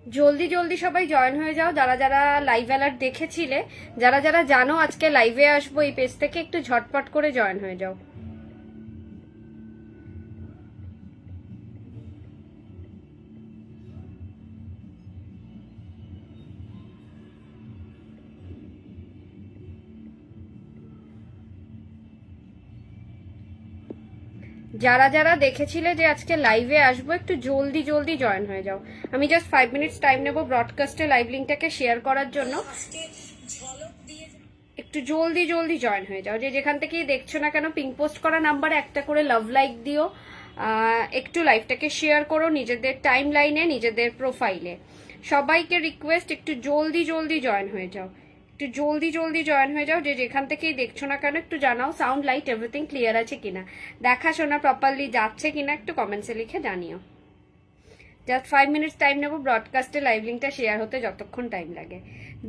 জলদি জলদি সবাই জয়েন হয়ে যাও, যারা যারা লাইভ অ্যালার্ট দেখেছিলে, যারা যারা জানো আজকে লাইভে আসবো এই পেজ থেকে, একটু ঝটপট করে জয়েন হয়ে যাও। যারা যারা দেখেছিলে যে আজকে লাইভে আসবো, একটু জলদি জলদি জয়েন হয়ে যাও। আমি জাস্ট 5 মিনিটস টাইম নেবো ব্রডকাস্টে লাইভ লিঙ্কটাকে শেয়ার করার জন্য। একটু জলদি জলদি জয়েন হয়ে যাও, যে যেখান থেকেই দেখছো না কেন পিং পোস্ট করা নাম্বারে একটা করে লাভ লাইক দিও। একটু লাইভটাকে শেয়ার করো নিজেদের টাইম লাইনে, নিজেদের প্রোফাইলে। সবাইকে রিকোয়েস্ট একটু জলদি জলদি জয়েন হয়ে যাও, একটু জলদি জলদি জয়েন হয়ে যাও, যে যেখান থেকেই দেখছো না কেন একটু জানাও সাউন্ড লাইট এভরিথিং ক্লিয়ার আছে কিনা, দেখাশোনা প্রপারলি যাচ্ছে কিনা একটু কমেন্টসে লিখে জানিও। জাস্ট 5 মিনিটস টাইম নেবো ব্রডকাস্টে লাইভ লিঙ্কটা শেয়ার হতে যতক্ষণ টাইম লাগে।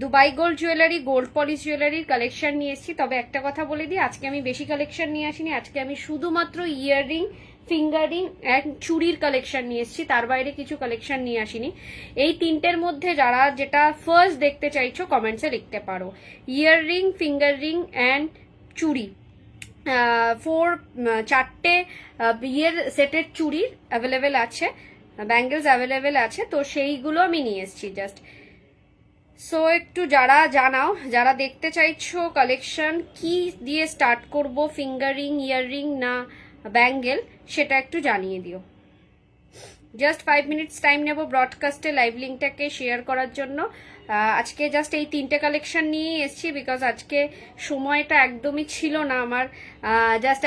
Dubai gold jewellery, gold polish জুয়েলারির কালেকশন নিয়ে এসেছি। তবে একটা কথা বলে দিই, আজকে আমি বেশি কালেকশন নিয়ে আসিনি, আজকে আমি শুধুমাত্র ইয়াররিং, ফিঙ্গারিং অ্যান্ড চুড়ির কালেকশন নিয়ে এসেছি, তার বাইরে কিছু কালেকশন নিয়ে আসিনি। এই তিনটের মধ্যে যারা যেটা ফার্স্ট দেখতে চাইছো কমেন্টসে লিখতে পারো। ইয়াররিং, ফিঙ্গারিং অ্যান্ড চুড়ি, চারটে বিয়ের সেটের চুড়ির অ্যাভেলেবেল আছে, ব্যাঙ্গেলস অ্যাভেলেবেল আছে, তো সেইগুলো আমি নিয়ে এসেছি জাস্ট। সো একটু যারা জানাও, যারা দেখতে চাইছো কালেকশন কি দিয়ে স্টার্ট করব, ফিঙ্গারিং, ইয়াররিং না ব্যাঙ্গেল, সেটা একটু জানিয়ে দিও। জাস্ট 5 মিনিটস টাইম নেব ব্রডকাস্টে লাইভ লিঙ্কটাকে শেয়ার করার জন্য। আজকে জাস্ট এই তিনটে কালেকশন নিয়েই এসেছি, বিকজ আজকে সময়টা একদমই ছিল না আমার। জাস্ট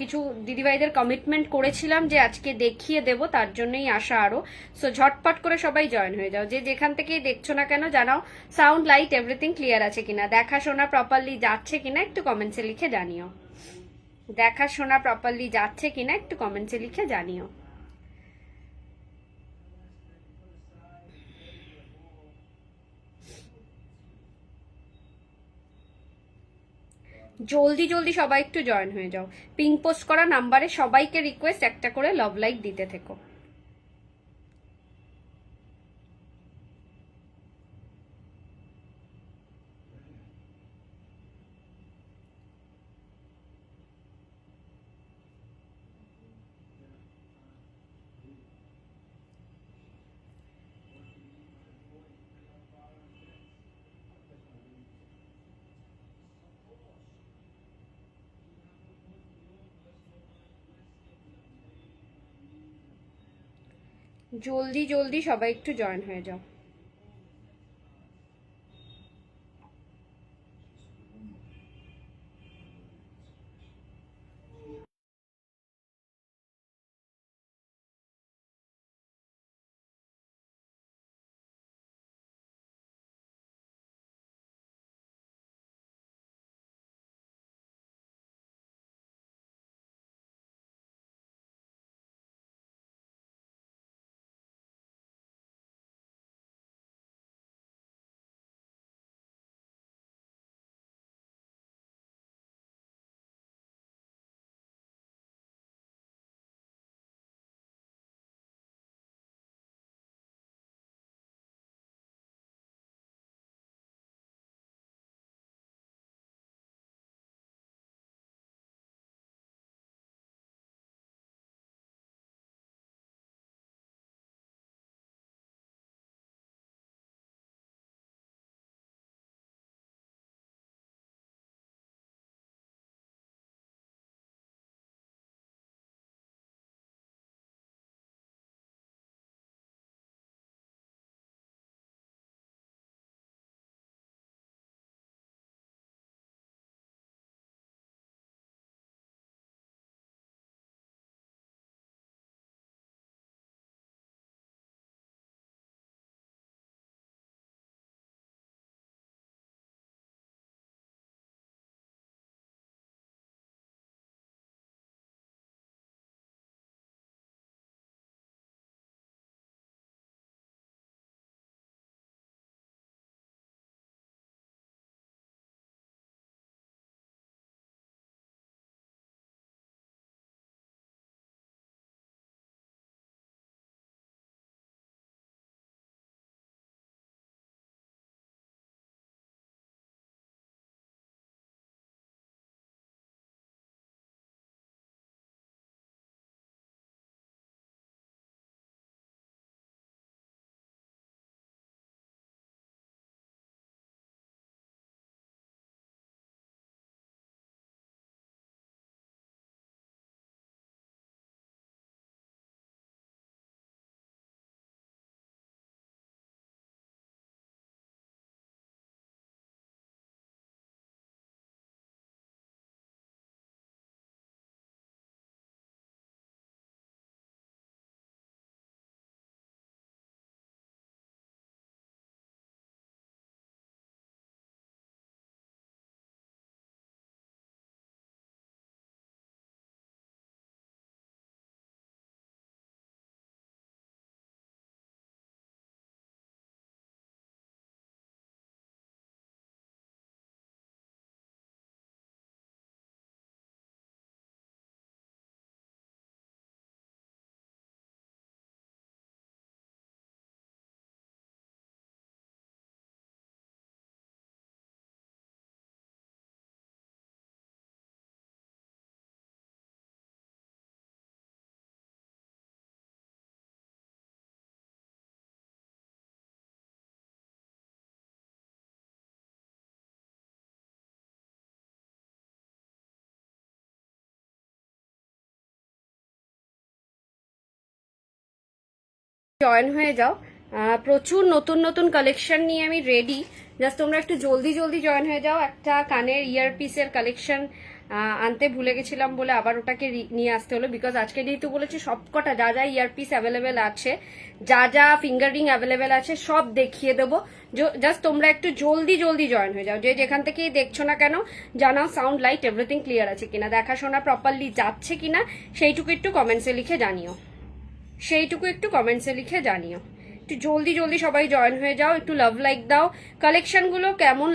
কিছু দিদিভাইদের কমিটমেন্ট করেছিলাম যে আজকে দেখিয়ে দেব, তার জন্যই আসা আরও। সো ঝটপট করে সবাই জয়েন হয়ে যাও, যে যেখান থেকেই দেখছো না কেন জানাও সাউন্ড লাইট এভরিথিং ক্লিয়ার আছে কিনা, দেখাশোনা প্রপারলি যাচ্ছে কিনা একটু কমেন্টসে লিখে জানিও। দেখাশোনা প্রপারলি যাচ্ছে কিনা একটু কমেন্টসে লিখে জানিও। জলদি জলদি সবাই একটু জয়েন হয়ে যাও। পিং পোস্ট করা নাম্বারে সবাইকে রিকোয়েস্ট একটা করে লাভ লাইক দিতে থেকো। জলদি জলদি সবাই একটু জয়েন হয়ে যাও। জয়েন হয়ে যাও। প্রচুর নতুন নতুন কালেকশন নিয়ে আমি রেডি, জাস্ট তোমরা একটু জলদি জলদি জয়েন হয়ে যাও। একটা কানের ইয়ারপিসের কালেকশন আনতে ভুলে গেছিলাম বলে আবার ওটাকে নিয়ে আসতে হলো, বিকজ আজকে যেহেতু বলেছি সবকটা যা যা ইয়ারপিস অ্যাভেলেবেল আছে, যা যা ফিঙ্গার রিং অ্যাভেলেবেল আছে সব দেখিয়ে দেবো। জাস্ট তোমরা একটু জলদি জলদি জয়েন হয়ে যাও। যে যেখান থেকেই দেখছো না কেন জানাও সাউন্ড লাইট এভরিথিং ক্লিয়ার আছে কিনা, দেখাশোনা প্রপারলি যাচ্ছে কিনা সেইটুকু একটু কমেন্টসে লিখে জানিও, একটু জলদি জলদি সবাই জয়েন হয়ে যাও, একটু লাভ লাইক দাও। কালেকশনগুলো কেমন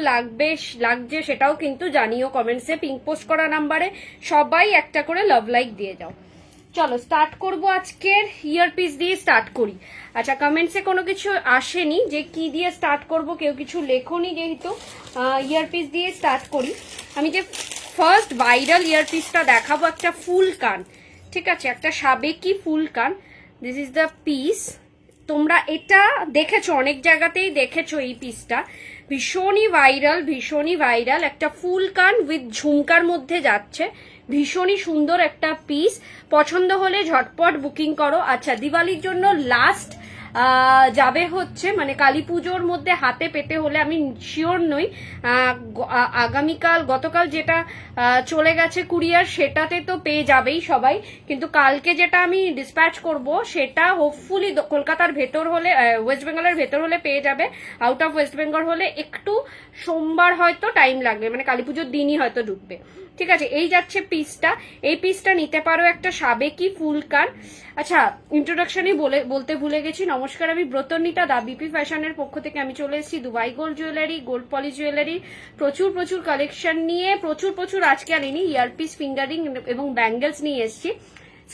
লাগছে সেটাও কিন্তু জানিও কমেন্টসে, পিঙ্ক পোস্ট করা নাম্বারে সবাই একটা করে লাভ লাইক দিয়ে যাও। চলো স্টার্ট করবো, আজকের ইয়ারপিস দিয়ে স্টার্ট করি। আচ্ছা, কমেন্টসে কোনো কিছু আসেনি যে কি দিয়ে স্টার্ট করব, কেউ কিছু লেখোনি, যেহেতু ইয়ারপিস দিয়ে স্টার্ট করি। আমি যে ফার্স্ট ভাইরাল ইয়ারপিসটা দেখাবো, একটা ফুল কান, ঠিক আছে, একটা সাবেকি ফুল কান। This is the piece. তোমরা এটা দেখেছো, অনেক জায়গাতেই দেখেছো এই পিসটা, ভীষণই ভাইরাল। একটা ফুল কান উইথ ঝুমকার মধ্যে যাচ্ছে, ভীষণই সুন্দর একটা পিস। পছন্দ হলে ঝটপট বুকিং করো। আচ্ছা, দিওয়ালির জন্য লাস্ট যাবে হচ্ছে, মানে কালী পুজোর মধ্যে হাতে পেতে হলে, আমি শিওর নই, গতকাল যেটা চলে গেছে কুরিয়ার সেটাতে তো পেয়ে যাবেই সবাই, কিন্তু কালকে যেটা আমি ডিসপ্যাচ করব সেটা হোপফুলি কলকাতার ভেতর হলে, ওয়েস্ট বেঙ্গলের ভেতর হলে পেয়ে যাবে। আউট অফ ওয়েস্ট বেঙ্গল হলে একটু সোমবার হয়তো টাইম লাগবে, মানে কালী পুজোর দিনই হয়তো ঢুকবে। ঠিক আছে, এই যাচ্ছে পিসটা। এই পিসটা নিতে পারো, একটা সাবেকি ফুল কান। আচ্ছা, ইন্ট্রোডাকশনই বলতে ভুলে গেছি। নমস্কার, আমি ব্রতর্ণিতা দা, বিপি ফ্যাশনের পক্ষ থেকে আমি চলে এসেছি Dubai gold jewellery, gold polish jewellery, প্রচুর কালেকশন নিয়ে, প্রচুর আজকে আনিনি, ইয়ারপিস, ফিঙ্গারিং এবং ব্যাঙ্গেলস নিয়ে এসেছি।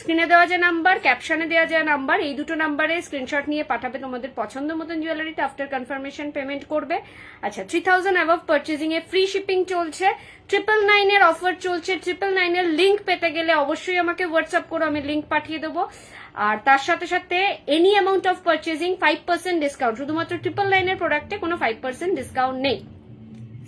স্ক্রিনে দেওয়া যে নাম্বার, ক্যাপশনে দেওয়া যে নাম্বার, এই দুটো নাম্বারে স্ক্রিনশট নিয়ে পাঠাবে তোমাদের পছন্দ মতন জুয়েলারিটা, আফটার কনফার্মেশন পেমেন্ট করবে। আচ্ছা, 3000 অ্যাবভ পারচেজিং এ ফ্রি শিপিং চলছে, 999 এর অফার চলছে। 999 এর লিঙ্ক পেতে গেলে অবশ্যই আমাকে হোয়াটসঅ্যাপ করো, আমি লিঙ্ক পাঠিয়ে দেবো। আর তার সাথে সাথে any amount of purchasing 5% discount, শুধুমাত্র 999 এর প্রোডাক্টে কোনো 5% ডিসকাউন্ট নেই।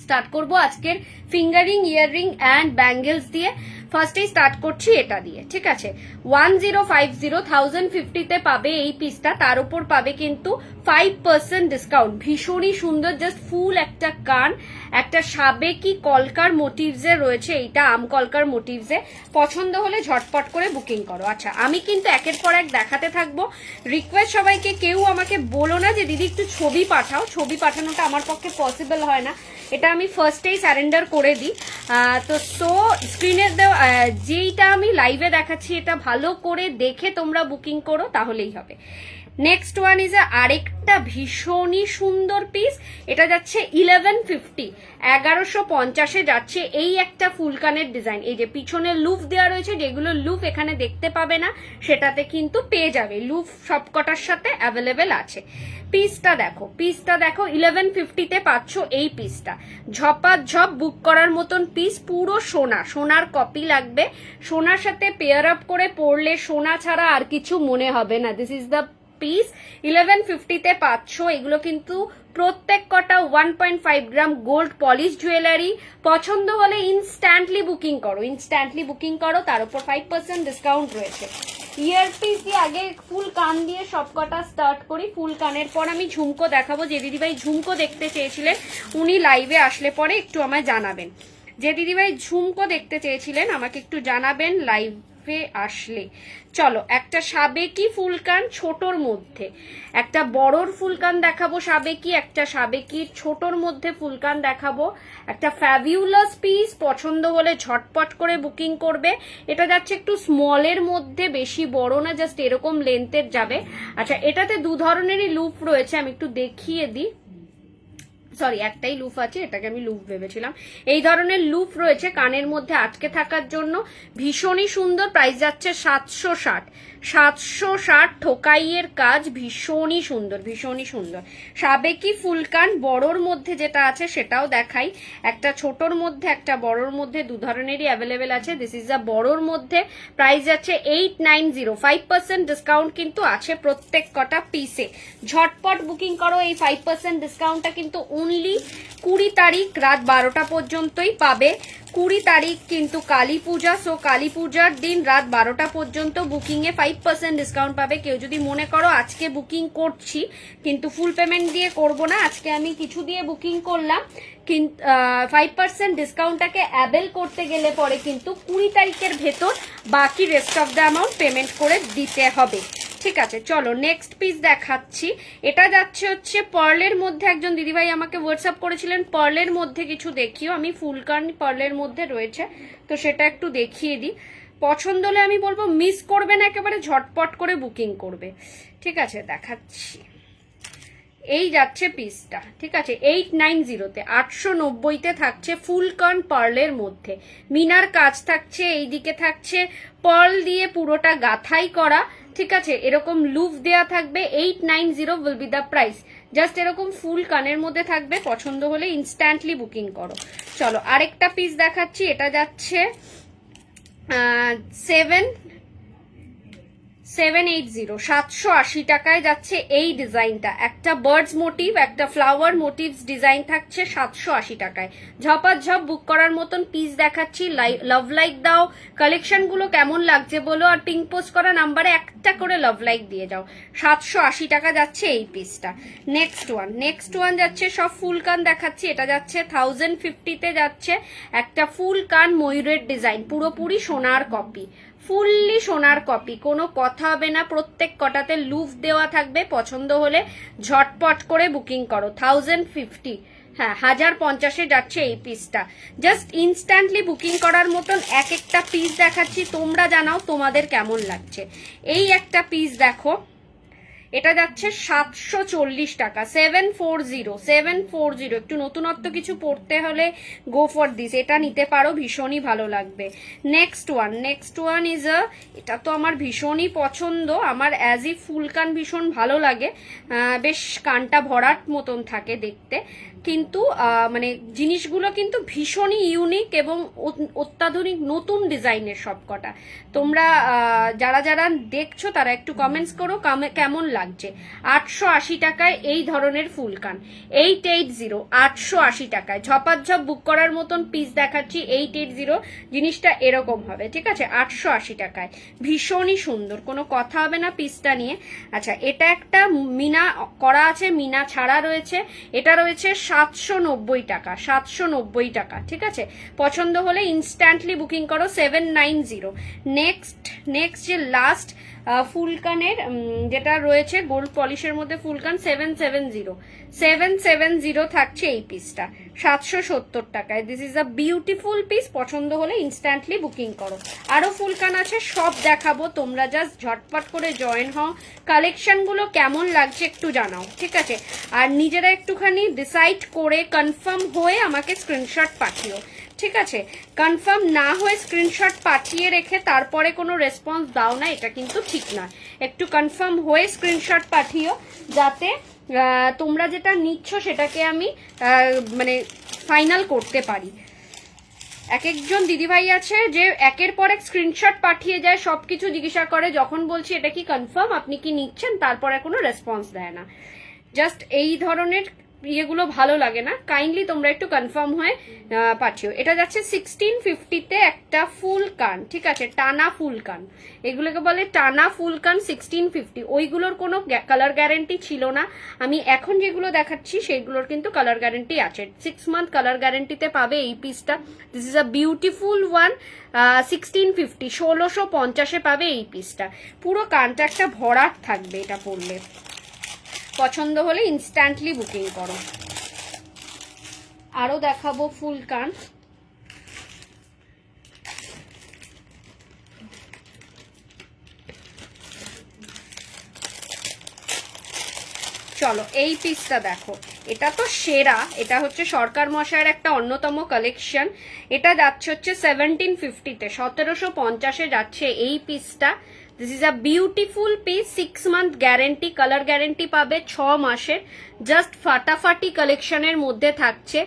স্টার্ট করবো আজকের ফিঙ্গারিং, ইয়াররিং অ্যান্ড ব্যাঙ্গেলস দিয়ে। ফার্স্টেই স্টার্ট করছি এটা দিয়ে, ঠিক আছে। 1050 পাবে এই পিসটা, তার উপর পাবে কিন্তু 5% ডিসকাউন্ট। ভীষণই সুন্দর, জাস্ট ফুল একটা কান, একটা সাবেকি কলকার মোটিভস এ রয়েছে, এইটা আম কলকার মোটিভস এ। পছন্দ হলে ঝটপট করে বুকিং করো। আচ্ছা, আমি কিন্তু একের পর এক দেখাতে থাকবো। রিকোয়েস্ট সবাইকে, কেউ আমাকে বলো না যে দিদি একটু ছবি পাঠাও, ছবি পাঠানোটা আমার পক্ষে পসিবল হয় না, এটা আমি ফার্স্টেই সারেন্ডার করে দিই। তো স্ক্রিনে যেইটা আমি লাইভে দেখাচ্ছি এটা ভালো করে দেখে তোমরা বুকিং করো, তাহলেই হবে। নেক্সট ওয়ান ইজ আরেকটা ভীষণই সুন্দর পিস, এটা যাচ্ছে 1150, 1150 যাচ্ছে। এই একটা ফুলকানের ডিজাইন, এই যে পিছনে লুফ দেওয়া রয়েছে, যেগুলো লুফ এখানে দেখতে পাবে না সেটাতে কিন্তু পেয়ে যাবে, লুফ সবকটার সাথে অ্যাভেলেবেল আছে। পিসটা দেখো 1150 পাচ্ছ এই পিসটা। ঝপ বুক করার মতন পিস, পুরো সোনার কপি লাগবে, সোনার সাথে পেয়ার আপ করে পরলে সোনা ছাড়া আর কিছু মনে হবে না। দিস ইজ দ্য পিস, 1150 পাচ্ছ। এগুলো কিন্তু প্রত্যেক কটা 1.5 গ্রাম গোল্ড পলিশ জুয়েলারি। পছন্দ হলে ইনস্ট্যান্টলি বুকিং করো, তার উপর 5% ডিসকাউন্ট রয়েছে। ইয়ারপিস দিয়ে আগে ফুল কান দিয়ে সবকটা স্টার্ট করি। ফুল কানের পর আমি ঝুমকো দেখাবো। যে দিদিভাই ঝুমকো দেখতে চেয়েছিলেন উনি লাইভে আসলে পরে একটু আমায় জানাবেন। যে দিদিভাই ঝুমকো দেখতে চেয়েছিলেন আমাকে একটু জানাবেন লাইভে আসলে। চলো, একটা সাবেকি ফুলকান ছোটর মধ্যে, একটা বড়র ফুলকান দেখাবো সাবেকি, একটা সাবেকির ছোটর মধ্যে ফুলকান দেখাবো। একটা ফ্যাবিউলাস পিস, পছন্দ হলে ঝটপট করে বুকিং করবে। এটা যাচ্ছে একটু স্মলের মধ্যে, বেশি বড় না, জাস্ট এরকম লেন্থের যাবে। আচ্ছা, এটাতে দু ধরনেরই লুপ রয়েছে, আমি একটু দেখিয়ে দিই। সরি, একটাই লুপ আছে, এটাকে আমি লুপ ভেবেছিলাম। এই ধরনের লুপ রয়েছে কানের মধ্যে আটকে থাকার জন্য, ভীষণই সুন্দর। প্রাইস যাচ্ছে 760 ঠোকাইয়ের কাজ, ভীষণই সুন্দর। সাবেকি ফুলকান বড়র মধ্যে যেটা আছে সেটাও দেখাই। একটা ছোটর মধ্যে, একটা বড়র মধ্যে, দু ধরনেরই অ্যাভেলেবেল আছে। দিস ইজ দ্য বড়র মধ্যে, প্রাইস যাচ্ছে 890, 5% ডিসকাউন্ট কিন্তু আছে প্রত্যেক কটা পিসে। ঝটপট বুকিং করো, এই 5% ডিসকাউন্টটা কিন্তু অনলি 20 তারিখ রাত 12টা পর্যন্তই পাবে। 20 তারিখ কিন্তু কালী পূজা, সো কালী পূজার দিন রাত 12টা পর্যন্ত বুকিংয়ে 5% ডিসকাউন্ট পাবে। কেউ যদি মনে করো আজকে বুকিং করছি কিন্তু ফুল পেমেন্ট দিয়ে করব না, আজকে আমি কিছু দিয়ে বুকিং করলাম, কিন্তু 5% ডিসকাউন্টটাকে অ্যাবেল করতে গেলে পরে কিন্তু 20 তারিখের ভেতর বাকি rest of the amount payment করে দিতে হবে। ঠিক আছে, চলো নেক্সট পিস দেখাচ্ছি। এটা যাচ্ছে হচ্ছে পার্লের মধ্যে, একজন দিদিভাই আমাকে হোয়াটসঅ্যাপ করেছিলেন পার্লের মধ্যে কিছু দেখিও, আমি ফুলকান পার্লের মধ্যে রয়েছে তো সেটা একটু দেখিয়ে দিই। পছন্দ হলে আমি বলবো মিস করবে না, একেবারে ঝটপট করে বুকিং করবে। ঠিক আছে, দেখাচ্ছি। এই যাচ্ছে পিসটা, ঠিক আছে 890-তে, 890-তে থাকছে ফুলকান পার্লের মধ্যে। মিনার কাজ থাকছে, এইদিকে থাকছে পার্ল দিয়ে পুরোটা গাথাই করা। ঠিক আছে, এরকম লুপ দেয়া থাকবে। 890 will be the price. Just এরকম ফুল কানের মধ্যে থাকবে, পছন্দ হলে ইনস্ট্যান্টলি বুকিং করো। চলো আরেকটা পিস দেখাচ্ছি। এটা যাচ্ছে 780 টাকায় যাচ্ছে এই ডিজাইনটা। একটা বার্ডস মোটিভ, একটা ফ্লাওয়ার মোটিভস ডিজাইন থাকছে 780 টাকায়। ঝপাঝপ বুক করার মতন পিস দেখাচ্ছি। লাভ লাইক দাও, কালেকশন গুলো কেমন লাগছে বলো, আর পিঙ্ক পোস্ট করা নাম্বারে একটা করে লাভ লাইক দিয়ে যাও। 780 টাকা যাচ্ছে এই পিসটা। নেক্সট ওয়ান যাচ্ছে, সব ফুল কান দেখাচ্ছি। এটা যাচ্ছে 1050-তে যাচ্ছে একটা ফুল কান ময়ূরের ডিজাইন, পুরোপুরি সোনার কপি, ফুললি সোনার কপি, কোনো কথা হবে না। প্রত্যেক কটাতে লুফ দেওয়া থাকবে, পছন্দ হলে ঝটপট করে বুকিং করো। 1050, হ্যাঁ 1050-এ যাচ্ছে এই পিসটা। জাস্ট ইনস্ট্যান্টলি বুকিং করার মতন এক একটা পিস দেখাচ্ছি, তোমরা জানাও তোমাদের কেমন লাগছে। এই একটা পিস দেখো, এটা যাচ্ছে 740 টাকা। 740, একটু নতুনত্ব কিছু পড়তে হলে গো ফর দিস, এটা নিতে পারো, ভীষণই ভালো লাগবে। নেক্সট ওয়ান ইজ এটা তো আমার ভীষণই পছন্দ, আমার অ্যাজ ই ফুলকান ভীষণ ভালো লাগে, বেশ কানটা ভরাট মতন থাকে দেখতে, কিন্তু মানে জিনিসগুলো কিন্তু ভীষণই ইউনিক এবং অত্যাধুনিক নতুন ডিজাইনের সবকটা। তোমরা যারা যারা দেখছো তারা একটু কমেন্টস করো কেমন লাগছে। 880 টাকায় এই ধরনের ফুলকান, 880, 880 টাকায় ঝপাঝপ বুক করার মতন পিস দেখাচ্ছি। 880 জিনিসটা এরকম হবে, ঠিক আছে 880 টাকায়, ভীষণই সুন্দর, কোনো কথা হবে না পিসটা নিয়ে। আচ্ছা, এটা একটা মিনা করা আছে, মিনা ছাড়া রয়েছে, এটা রয়েছে 790 টাকা, 790 টাকা। ঠিক আছে, পছন্দ হলে ইনস্ট্যান্টলি বুকিং করো। 790। নেক্সট যে লাস্ট ফুলকানের যেটা রয়েছে গোল্ড পলিশের মধ্যে ফুলকান, 770 থাকছে এই পিসটা 770 টাকায়। This is a beautiful piece, পছন্দ হলে ইনস্ট্যান্টলি বুকিং করো। আরো ফুলকান আছে, সব দেখাবো, তোমরা জাস্ট ঝটপট করে জয়েন হও। কালেকশনগুলো কেমন লাগছে একটু জানাও, ঠিক আছে, আর নিজেরা একটুখানি ডিসাইড করে কনফার্ম হয়ে আমাকে স্ক্রিনশট পাঠিও। ঠিক আছে, কনফার্ম না হয়ে স্ক্রিনশট পাঠিয়ে রেখে তারপরে কোনো রেসপন্স দাও না, এটা কিন্তু ঠিক না। একটু কনফার্ম হয়ে স্ক্রিনশট পাঠিও, যাতে তোমরা যেটা নিচ্ছ সেটাকে আমি মানে ফাইনাল করতে পারি। এক একজন দিদিভাই আছে যে একের পর এক স্ক্রিনশট পাঠিয়ে যায়, সবকিছু জিজ্ঞাসা করে, যখন বলছি এটা কি কনফার্ম, আপনি কি নিচ্ছেন, তারপরে কোনো রেসপন্স দেয় না। জাস্ট এই ধরনের ইয়েগুলো ভালো লাগে না, কাইন্ডলি তোমরা একটু কনফার্ম হয়ে পাঠিও। এটা যাচ্ছে 1650-তে একটা ফুল কান, ঠিক আছে, টানা ফুল কান, এগুলোকে বলে টানা ফুল কান 1650। ওইগুলোর কোনো কালার গ্যারেন্টি ছিল না, আমি এখন যেগুলো দেখাচ্ছি সেগুলোর কিন্তু কালার গ্যারেন্টি আছে। 6 মান্থ কালার গ্যারেন্টিতে পাবে এই পিসটা। This is a beautiful one. 1650, 1650-এ পাবে এই পিসটা। পুরো কানটা একটা ভরাট থাকবে এটা পরলে, পছন্দ হলে ইনস্ট্যান্টলি বুকিং করো। আরো দেখাবো ফুল কান। চলো এই পিসটা দেখো, এটা তো সেরা, এটা হচ্ছে সরকার মশাইয়ের একটা অন্যতম কালেকশন। এটা যাচ্ছে হচ্ছে 1750-তে, 1750-এ যাচ্ছে এই পিসটা। This is a beautiful piece, 6 month guarantee, colour guarantee পাবে 6 মাসের। জাস্ট ফাটাফাটি কালেকশনের মধ্যে থাকছে।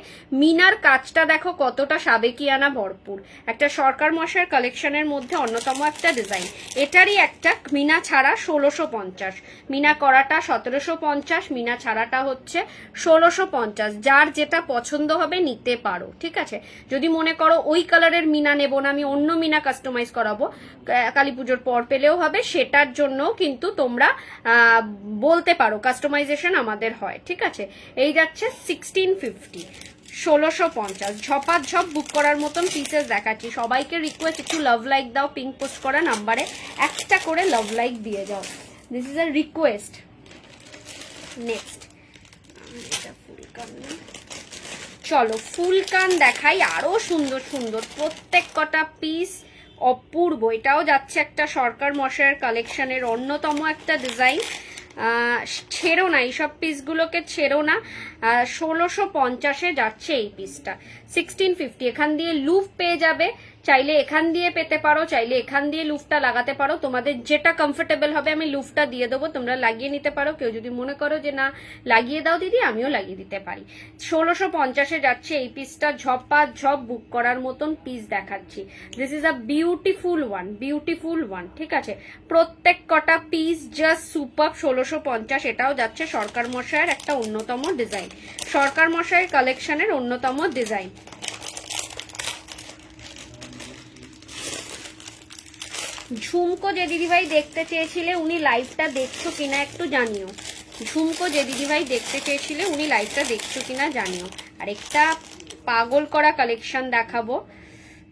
মিনার কাজটা দেখো কতটা সাবেকিয়ানা ভরপুর, একটা সরকার মশাইয়ের কালেকশনের মধ্যে অন্যতম একটা ডিজাইন। এটারই একটা মিনা ছাড়া 1650, মিনা করাটা 1750, মিনা ছাড়াটা হচ্ছে 1650। যার যেটা পছন্দ হবে নিতে পারো, ঠিক আছে। যদি মনে করো ওই কালারের মিনা নেব না, আমি অন্য মিনা কাস্টমাইজ করাবো, কালী পুজোর পর পেলেও হবে, সেটার জন্য কিন্তু তোমরা বলতে পারো, কাস্টমাইজেশন আমাদের হয়, ঠিক আছে। এই যাচ্ছে 1650, 1650। ঝপাঝপ বুক করার মতন পিসেস দেখাচ্ছি। সবাইকে রিকোয়েস্ট, একটু লাভ লাইক দাও, পিঙ্ক পোস্ট করা নাম্বারে একটা করে লাভ লাইক দিয়ে যাও, this is a request. Next চলো ফুলকান দেখাই, আরো সুন্দর সুন্দর প্রত্যেক কটা পিস অপূর্ব। এটাও যাচ্ছে একটা সরকার মশাইয়ের কালেকশনের অন্যতম একটা ডিজাইন। ছেড়ো না এইসব পিসগুলোকে, ছেড়ো না। 1650-এ যাচ্ছে এই পিসটা, 1650। এখান দিয়ে লুফ পেয়ে যাবে, চাইলে এখান দিয়ে পেতে পারো, চাইলে এখান দিয়ে লুফটা লাগাতে পারো, তোমাদের যেটা কমফোর্টেবল হবে। আমি লুফটা দিয়ে দেবো, তোমরা লাগিয়ে নিতে পারো। কেউ যদি মনে করো যে না লাগিয়ে দাও দিদি, আমিও লাগিয়ে দিতে পারি। 1650-এ যাচ্ছে এই পিসটা, ঝপা ঝপ বুক করার মতন পিস দেখাচ্ছি। This is a beautiful one, beautiful one, ঠিক আছে। প্রত্যেক কটা পিস জাস্ট সুপার। 1650, এটাও যাচ্ছে সরকার মশাইয়ের একটা অন্যতম ডিজাইন, সরকার মশাইয়ের কালেকশনের অন্যতম ডিজাইন। ঝুমকো যে দিদিভাই দেখতে চেয়েছিলে, উনি লাইভটা দেখছো কিনা একটু জানিও। ঝুমকো যে দিদিভাই দেখতে চেয়েছিলে, উনি লাইভটা দেখছো কিনা জানিও। আর একটা পাগল করা কালেকশন দেখাবো,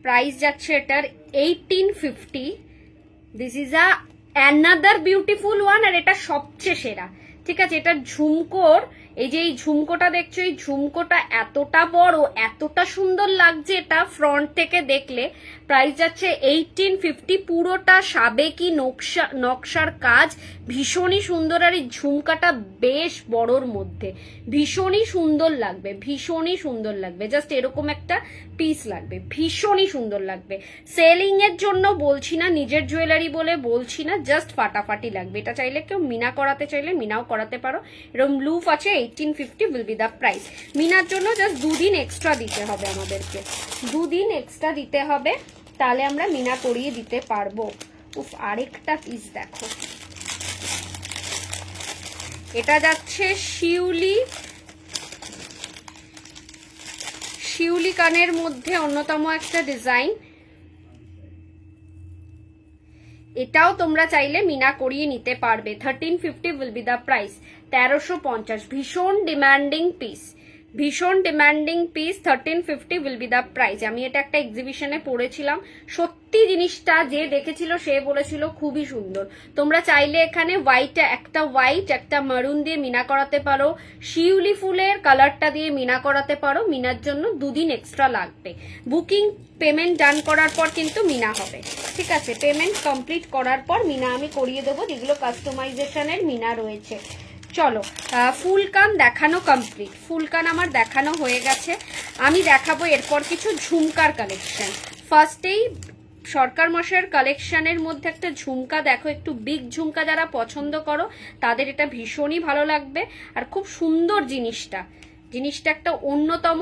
প্রাইস যাচ্ছে এটার 1850। This is a another beautiful one, আর এটা সবচেয়ে সেরা, ঠিক আছে। এটা ঝুমকোর, এই যে এই ঝুমকোটা দেখছো, এই ঝুমকোটা এতটা বড়, এতটা সুন্দর লাগছে এটা ফ্রন্ট থেকে দেখলে। প্রাইস যাচ্ছে 1850, পুরোটা সাবেকি নকশার কাজ, ভীষণই সুন্দর। আর এই ঝুমকাটা বেশ বড়র মধ্যে, ভীষণই সুন্দর লাগবে, ভীষণই সুন্দর লাগবে। জাস্ট এরকম একটা পিস লাগবে, ভীষণই সুন্দর লাগবে। সেলিং এর জন্য বলছি না, নিজের জুয়েলারি বলে বলছি না, জাস্ট ফাটাফাটি লাগবে। এটা চাইলে কেউ মিনা করাতে চাইলে মিনাও করাতে পারো। এরকম লুফ আছে, 1850 উইল বি দ্য প্রাইস। মিনার জন্য জাস্ট 2 দিন এক্সট্রা দিতে হবে আমাদেরকে, 2 দিন এক্সট্রা দিতে হবে, তাহলে আমরা মিনা করিয়ে দিতে পারবো। উফ, আরেকটা পিস দেখো, এটা যাচ্ছে শিউলি কানের মধ্যে অন্যতম একটা ডিজাইন। এটাও তোমরা চাইলে মিনা করিয়ে নিতে পারবে। 1350 উইল বি দ্য প্রাইস, 1350। ভীষণ ডিমান্ডিং পিস, ভীষণ demanding piece, 1350 will be the price. আমি এটা একটা এক্সিবিশনে পড়েছিলাম, সত্যি জিনিসটা যে দেখেছিল সে বলেছিল খুবই সুন্দর। তোমরা চাইলে এখানে হোয়াইট একটা মারুন দিয়ে মিনা করাতে পারো, শিউলি ফুলের কালারটা দিয়ে মিনা করাতে পারো। মিনার জন্য 2 দিন এক্সট্রা লাগবে। বুকিং পেমেন্ট ডান করার পর কিন্তু মিনা হবে, ঠিক আছে। পেমেন্ট কমপ্লিট করার পর মিনা আমি করিয়ে দেবো, যেগুলো কাস্টমাইজেশনের মিনা রয়েছে। চলো ফুলকান দেখানো কমপ্লিট, ফুলকান আমার দেখানো হয়ে গেছে। আমি দেখাবো এরপর কিছু ঝুমকার কালেকশন। ফার্স্টেই সরকার মশাইয়ের কালেকশনের মধ্যে একটা ঝুমকা দেখো, একটু বিগ ঝুমকা যারা পছন্দ করো তাদের এটা ভীষণই ভালো লাগবে। আর খুব সুন্দর জিনিসটা একটা অন্যতম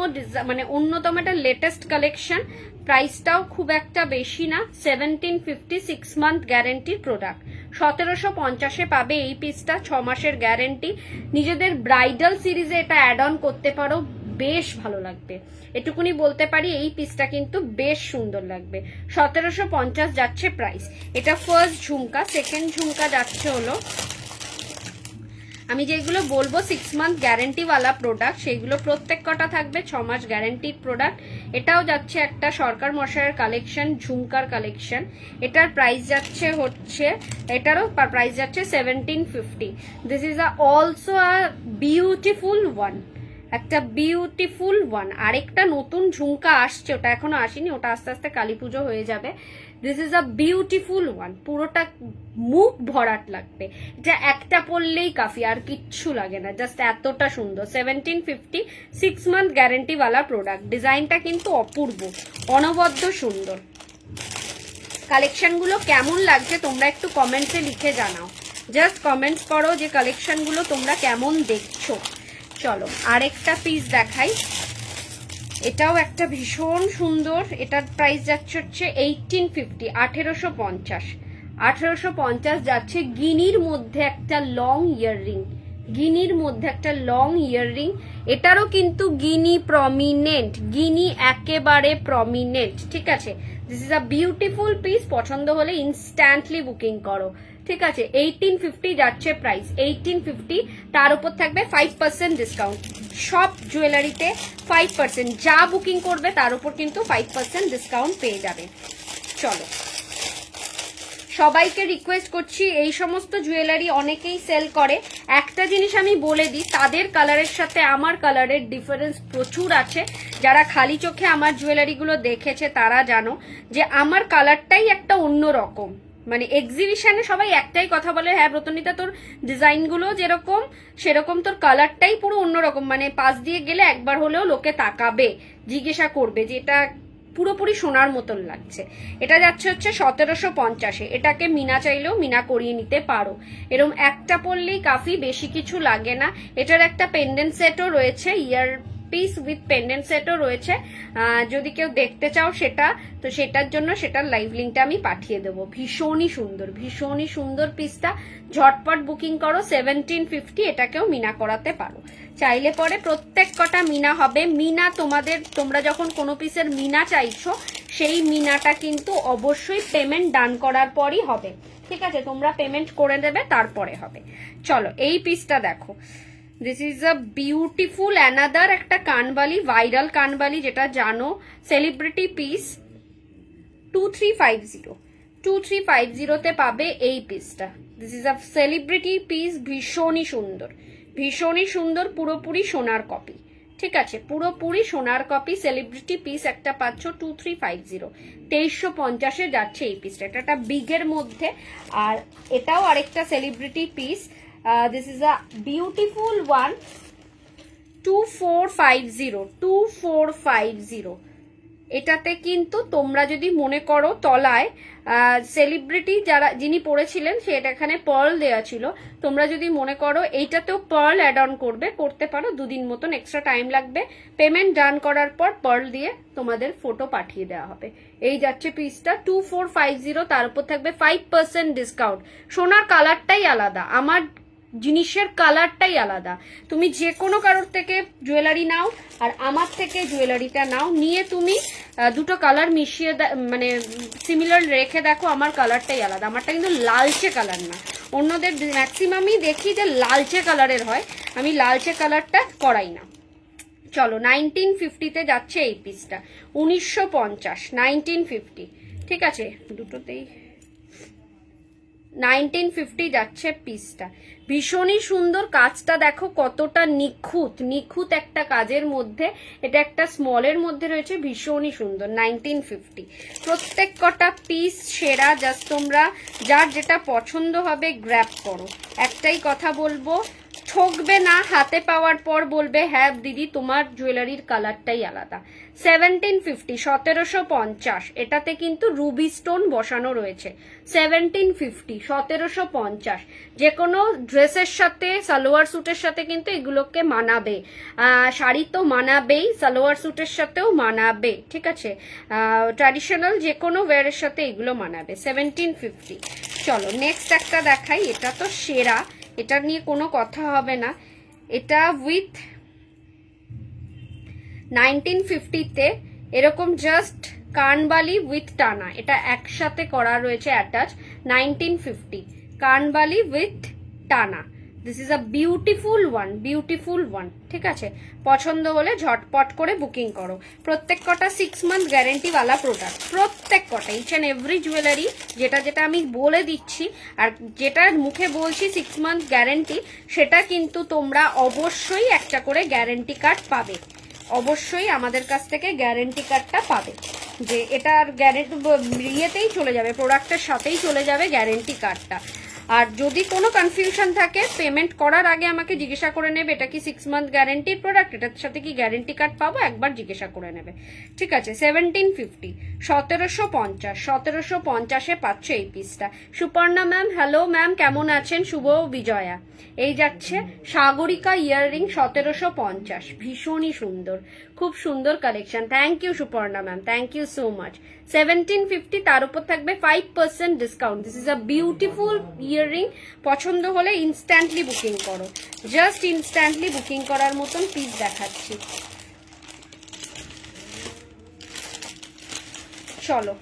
মানে অন্যতম একটা লেটেস্ট কালেকশন। প্রাইসটাও খুব একটা বেশি না, 1750, 6 মান্থ গ্যারেন্টির প্রোডাক্ট। 1750-এ পাবে এই পিসটা, 6 মাসের গ্যারেন্টি। নিজেদের ব্রাইডাল সিরিজে এটা অ্যাড অন করতে পারো, বেশ ভালো লাগবে। এটুকুনি বলতে পারি, এই পিসটা কিন্তু বেশ সুন্দর লাগবে। 1750 যাচ্ছে প্রাইস। এটা ফার্স্ট ঝুমকা। সেকেন্ড ঝুমকা যাচ্ছে হলো, আমি যেগুলো বলবো 6 মান্থ গ্যারেন্টিওয়ালা প্রোডাক্ট, সেগুলো প্রত্যেক কটা থাকবে 6 মাস গ্যারেন্টির প্রোডাক্ট। এটাও যাচ্ছে একটা সরকার মশাইয়ের কালেকশন, ঝুমকার কালেকশন। এটার প্রাইস যাচ্ছে হচ্ছে, এটারও প্রাইস যাচ্ছে 1750। This is also a beautiful one, একটা বিউটিফুল ওয়ান। আরেকটা নতুন ঝুমকা আসছে, ওটা এখনো আসেনি, ওটা আস্তে আস্তে কালী পুজো হয়ে যাবে। This is a beautiful one, পুরোটা মুখ ভরাট লাগবে, যা একটা পরলেই কাফি, আর কিচ্ছু লাগে না, জাস্ট এতটা সুন্দর। 1750, 6 মান্থ গ্যারেন্টিওয়ালা প্রোডাক্ট। ডিজাইনটা কিন্তু অপূর্ব, অনবদ্য সুন্দর। কালেকশনগুলো কেমন লাগছে তোমরা একটু কমেন্টসে লিখে জানাও, জাস্ট কমেন্টস করো যে কালেকশনগুলো তোমরা কেমন দেখছো। চলো আরেকটা পিস দেখাই, এটাও একটা ভীষণ সুন্দর, এটার প্রাইস যাচ্ছে হচ্ছে 1850, 1850, 1850 যাচ্ছে। গিনির মধ্যে একটা লং ইয়াররিং, গিনির মধ্যে একটা লং ইয়াররিং, এটারও কিন্তু গিনি প্রমিনেন্ট, গিনি একেবারে প্রমিনেন্ট, ঠিক আছে। This is a beautiful piece, পছন্দ হলে ইনস্ট্যান্টলি বুকিং করো, ঠিক আছে। 1850 যাচ্ছে প্রাইস, 1850, তার উপর থাকবে 5% ডিসকাউন্ট। সব জুয়েলারিতে 5%, যা বুকিং করবে তার উপর কিন্তু 5% ডিসকাউন্ট পেয়ে যাবে। চলো সবাইকে রিকোয়েস্ট করছি, এই সমস্ত জুয়েলারি অনেকেই সেল করে, একটা জিনিস আমি বলে দিই, তাদের কালারের সাথে আমার কালারের ডিফারেন্স প্রচুর আছে। যারা খালি চোখে আমার জুয়েলারিগুলো দেখেছে তারা জানো যে আমার কালারটাই একটা অন্য রকম। মানে এক্সিবিশনে সবাই একটাই কথা বলে, হ্যাঁ ব্রতনিতা তোর ডিজাইনগুলো যেরকম সেরকম তোর কালারটাই পুরো অন্যরকম, মানে পাশ দিয়ে গেলে একবার হলেও লোকে তাকাবে, জিজ্ঞাসা করবে যে এটা পুরোপুরি সোনার মতন লাগছে। এটা যাচ্ছে হচ্ছে 1750, এটাকে মিনা চাইলেও মিনা করিয়ে নিতে পারো। এরকম একটা পরলেই কাফি, বেশি কিছু লাগে না। এটার একটা পেন্ডেন্ট সেটও রয়েছে, ইয়ার পিস উইথ পেন্ডেন্ট সেটও রয়েছে, যদি কেউ দেখতে চাও সেটা, তো সেটার জন্য সেটার লাইভ লিঙ্কটা আমি পাঠিয়ে দেবো। ভীষণই সুন্দর, ভীষণই সুন্দর পিসটা, ঝটপট বুকিং করো। 1750, এটাকেও মিনা করাতে পারো চাইলে, পরে প্রত্যেক কটা মিনা হবে। মিনা তোমরা যখন কোনো পিসের মিনা চাইছো, সেই মিনাটা কিন্তু অবশ্যই পেমেন্ট ডান করার পরই হবে, ঠিক আছে। তোমরা পেমেন্ট করে দেবে তারপরে হবে। চলো এই পিসটা দেখো, this is a beautiful another একটা কানবালি, ভাইরাল কানবালি যেটা জানো, সেলিব্রিটি পিস। 2350, 2350 পাবে এই পিসটা। This is a celebrity piece, ভীষণই সুন্দর, ভীষণই সুন্দর, পুরোপুরি সোনার কপি, ঠিক আছে, পুরোপুরি সোনার কপি সেলিব্রিটি পিস একটা পাচ্ছ 2350, 2350 যাচ্ছে এই পিসটা। এটা একটা বিগের মধ্যে, আর এটাও আরেকটা celebrity piece. This is a beautiful one, 2450, 2450। এটাতে কিন্তু তোমরা যদি মনে করো তলায় সেলিব্রিটি যিনি পড়েছিলেন সেটা এখানে পার্ল দেওয়া ছিল, তোমরা যদি মনে করো এইটাতেও পার্ল অ্যাড অন করতে পারো, 2 দিন মতন এক্সট্রা টাইম লাগবে। পেমেন্ট ডান করার পর পার্ল দিয়ে তোমাদের ফটো পাঠিয়ে দেওয়া হবে। এই যাচ্ছে পিসটা 2450, তার উপর থাকবে 5% ডিসকাউন্ট। সোনার কালারটাই আলাদা, আমার জিনিসের কালারটাই আলাদা। তুমি যে কোনো কারোর থেকে জুয়েলারি নাও আর আমার থেকে জুয়েলারিটা নাও, নিয়ে তুমি দুটো কালার মিশিয়ে মানে সিমিলার রেখে দেখো, আমার কালারটাই আলাদা। আমারটা কিন্তু লালচে কালার না, অন্যদের ম্যাক্সিমামই দেখি যে লালচে কালারের হয়, আমি লালচে কালারটা করাই না। চলো 1950 যাচ্ছে এই পিসটা, 1950, 1950, ঠিক আছে, দুটোতেই 1950 যাচ্ছে পিসটা। ভীষণই সুন্দর, কাজটা দেখো কতটা নিখুঁত, নিখুঁত একটা কাজের মধ্যে, এটা একটা স্মলের মধ্যে রয়েছে, ভীষণই সুন্দর। 1950, প্রত্যেক কটা পিস সেরা, জাস্ট তোমরা যার যেটা পছন্দ হবে গ্র্যাব করো। একটাই কথা বলবো, ঠকবে না, হাতে পাওয়ার পর বলবে হ্যাঁ দিদি তোমার জুয়েলারির কালারটাই আলাদা। 1750, 1750, এটাতে কিন্তু রুবি স্টোন বসানো রয়েছে। 1750, 1750, যে কোনো ড্রেসের সাথে, সালোয়ার স্যুটের সাথে কিন্তু এগুলোকে মানাবে, শাড়ি তো মানাবেই, সালোয়ার স্যুটের সাথেও মানাবে, ঠিক আছে, ট্র্যাডিশনাল যে কোনো ওয়্যারের সাথে এগুলো মানাবে। 1750। চলো নেক্সট একটা দেখাই, এটা তো সেরা, এটা নিয়ে কোনো কথা হবে না। এটা উইথ 1950-তে এরকম জাস্ট কানবালি উইথ টানা, এটা একসাথে করা রয়েছে অ্যাটাচ। 1950 কানবালি উইথ টানা, this is a beautiful one, beautiful one, ঠিক আছে। পছন্দ হলে ঝটপট করে বুকিং করো। প্রত্যেক কটা 6 মান্থ গ্যারেন্টিওয়ালা প্রোডাক্ট, প্রত্যেক কটা, ইচ অ্যান্ড এভরি জুয়েলারি, যেটা যেটা আমি বলে দিচ্ছি আর যেটা মুখে বলছি 6 মান্থ গ্যারেন্টি, সেটা কিন্তু তোমরা অবশ্যই একটা করে গ্যারেন্টি কার্ড পাবে, অবশ্যই আমাদের কাছ থেকে গ্যারেন্টি কার্ডটা পাবে, যে এটার গ্যারেন্টি ইয়েতেই চলে যাবে, প্রোডাক্টের সাথেই চলে যাবে গ্যারেন্টি কার্ডটা। আর যদি কোনো কনফিউশন থাকে পেমেন্ট করার আগে আমাকে জিজ্ঞাসা করে নেবে এটা কি 6 মান্থ গ্যারেন্টির প্রোডাক্ট, এটার সাথে কি গ্যারেন্টি কার্ড পাবো, একবার জিজ্ঞাসা করে নেবে। ঠিক আছে, 1750, 1750, 1750-এ পাচ্ছ এই পিসটা। সুপর্ণা ম্যাম, হ্যালো ম্যাম, কেমন আছেন? শুভ বিজয়া। এই যাচ্ছে সাগরিকা ইয়াররিং 1750, ভীষণই সুন্দর, খুব সুন্দর collection. Thank you Suparna ma'am, thank you so much. 1750, তার উপর থাকবে 5% discount. This is a beautiful earring. পছন্দ হলে ইনস্ট্যান্টলি বুকিং করো, জাস্ট ইনস্ট্যান্টলি বুকিং করার মতন পিস দেখাচ্ছি। চলো,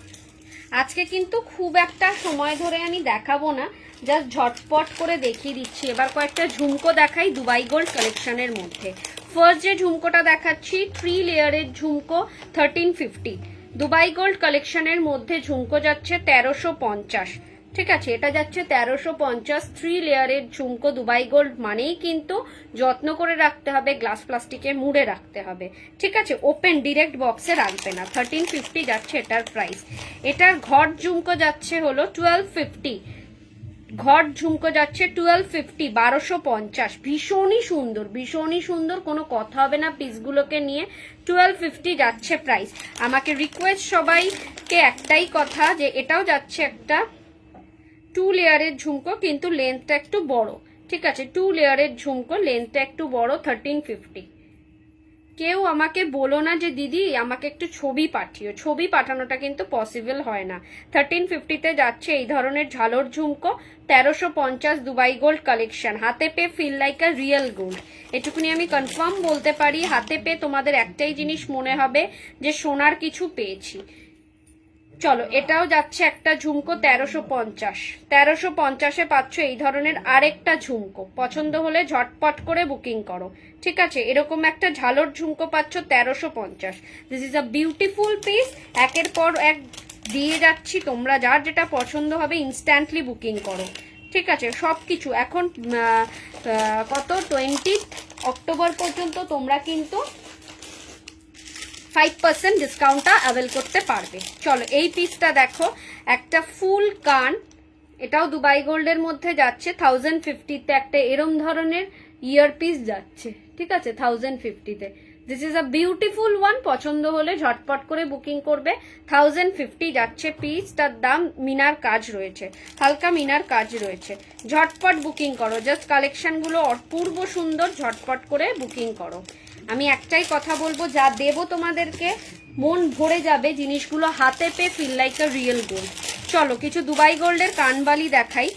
আজকে কিন্তু খুব একটা সময় ধরে আমি দেখাবো না, জাস্ট ঝটপট করে দেখিয়ে দিচ্ছি। এবার কয়েকটা ঝুমকো দেখাই দুবাই গোল্ড কালেকশনের মধ্যে। ফার্স্ট যে ঝুমকোটা দেখাচ্ছি 3 লেয়ারের ঝুমকো 1350। দুবাই গোল্ড কালেকশনের মধ্যে ঝুমকো যাচ্ছে 1350। ঠিক আছে, এটা যাচ্ছে 1350, 3 লেয়ারের ঝুমকো। দুবাই গোল্ড মানেই কিন্তু যত্ন করে রাখতে হবে, গ্লাস প্লাস্টিকে মুড়ে রাখতে হবে। ঠিক আছে, ওপেন ডিরেক্ট বক্সে রাখবে না। 1350 যাচ্ছে এটার প্রাইস। এটার ঘট ঝুমকো যাচ্ছে হলো 1250। ঘট ঝুমকো যাচ্ছে 1250, 1250। ভীষণই সুন্দর, ভীষণই সুন্দর, কোনো কথা হবে না পিসগুলোকে নিয়ে। 1250 যাচ্ছে প্রাইস। আমাকে রিকোয়েস্ট সবাইকে একটাই কথা, যে এটাও যাচ্ছে একটা 2 লেয়ারের ঝুমকো, কিন্তু লেন্থটা একটু বড়। ঠিক আছে, 2 লেয়ারের ঝুমকো, লেন্থটা একটু বড়, 1350। কেউ আমাকে বলো না যে দিদি আমাকে একটু ছবি পাঠিও, ছবি পাঠানোটা কিন্তু পসিবল হয় না। 1350-তে যাচ্ছে এই ধরনের ঝালর ঝুমকো। 1350 দুবাই গোল্ড কালেকশন। হাতে পেয়ে feel like a real gold, এটুকুনি আমি কনফার্ম বলতে পারি। হাতে পেয়ে তোমাদের একটাই জিনিস মনে হবে যে সোনার কিছু পেয়েছি। চলো, এটাও যাচ্ছে একটা ঝুমকো 1350। 1350-এ পাচ্ছ এই ধরনের আরেকটা ঝুমকো। পছন্দ হলে ঝটপট করে বুকিং করো। ঠিক আছে, এরকম একটা ঝালর ঝুমকো পাচ্ছ 1350। This is a beautiful piece. একের পর এক দিয়ে যাচ্ছি, তোমরা যার যেটা পছন্দ হবে ইনস্ট্যান্টলি বুকিং করো। ঠিক আছে, সব কিছু এখন কত 20 অক্টোবর পর্যন্ত তোমরা কিন্তু 5% ডিসকাউন্টটা অ্যাভেল করতে পারবে। চলো, এই পিসটা দেখো, একটা ফুল কান, এটাও দুবাই গোল্ডের মধ্যে যাচ্ছে 1050-তে। একটা এরম ধরনের ইয়ার পিস যাচ্ছে। ঠিক আছে, 1050-তে। This is a beautiful one. পছন্দ হলে ঝটপট করে বুকিং করবে। 1050 যাচ্ছে পিসটার দাম। মিনার কাজ রয়েছে, হালকা মিনার কাজ রয়েছে। ঝটপট বুকিং করো, জাস্ট কালেকশনগুলো অপূর্ব সুন্দর, ঝটপট করে বুকিং করো। আমি একটাই কথা বলবো, যা দেবো তোমাদেরকে মন ভরে যাবে, জিনিসগুলো হাতে পেয়ে feel like a real gold. চলো, কিছু দুবাই গোল্ডের কানবালি দেখাই।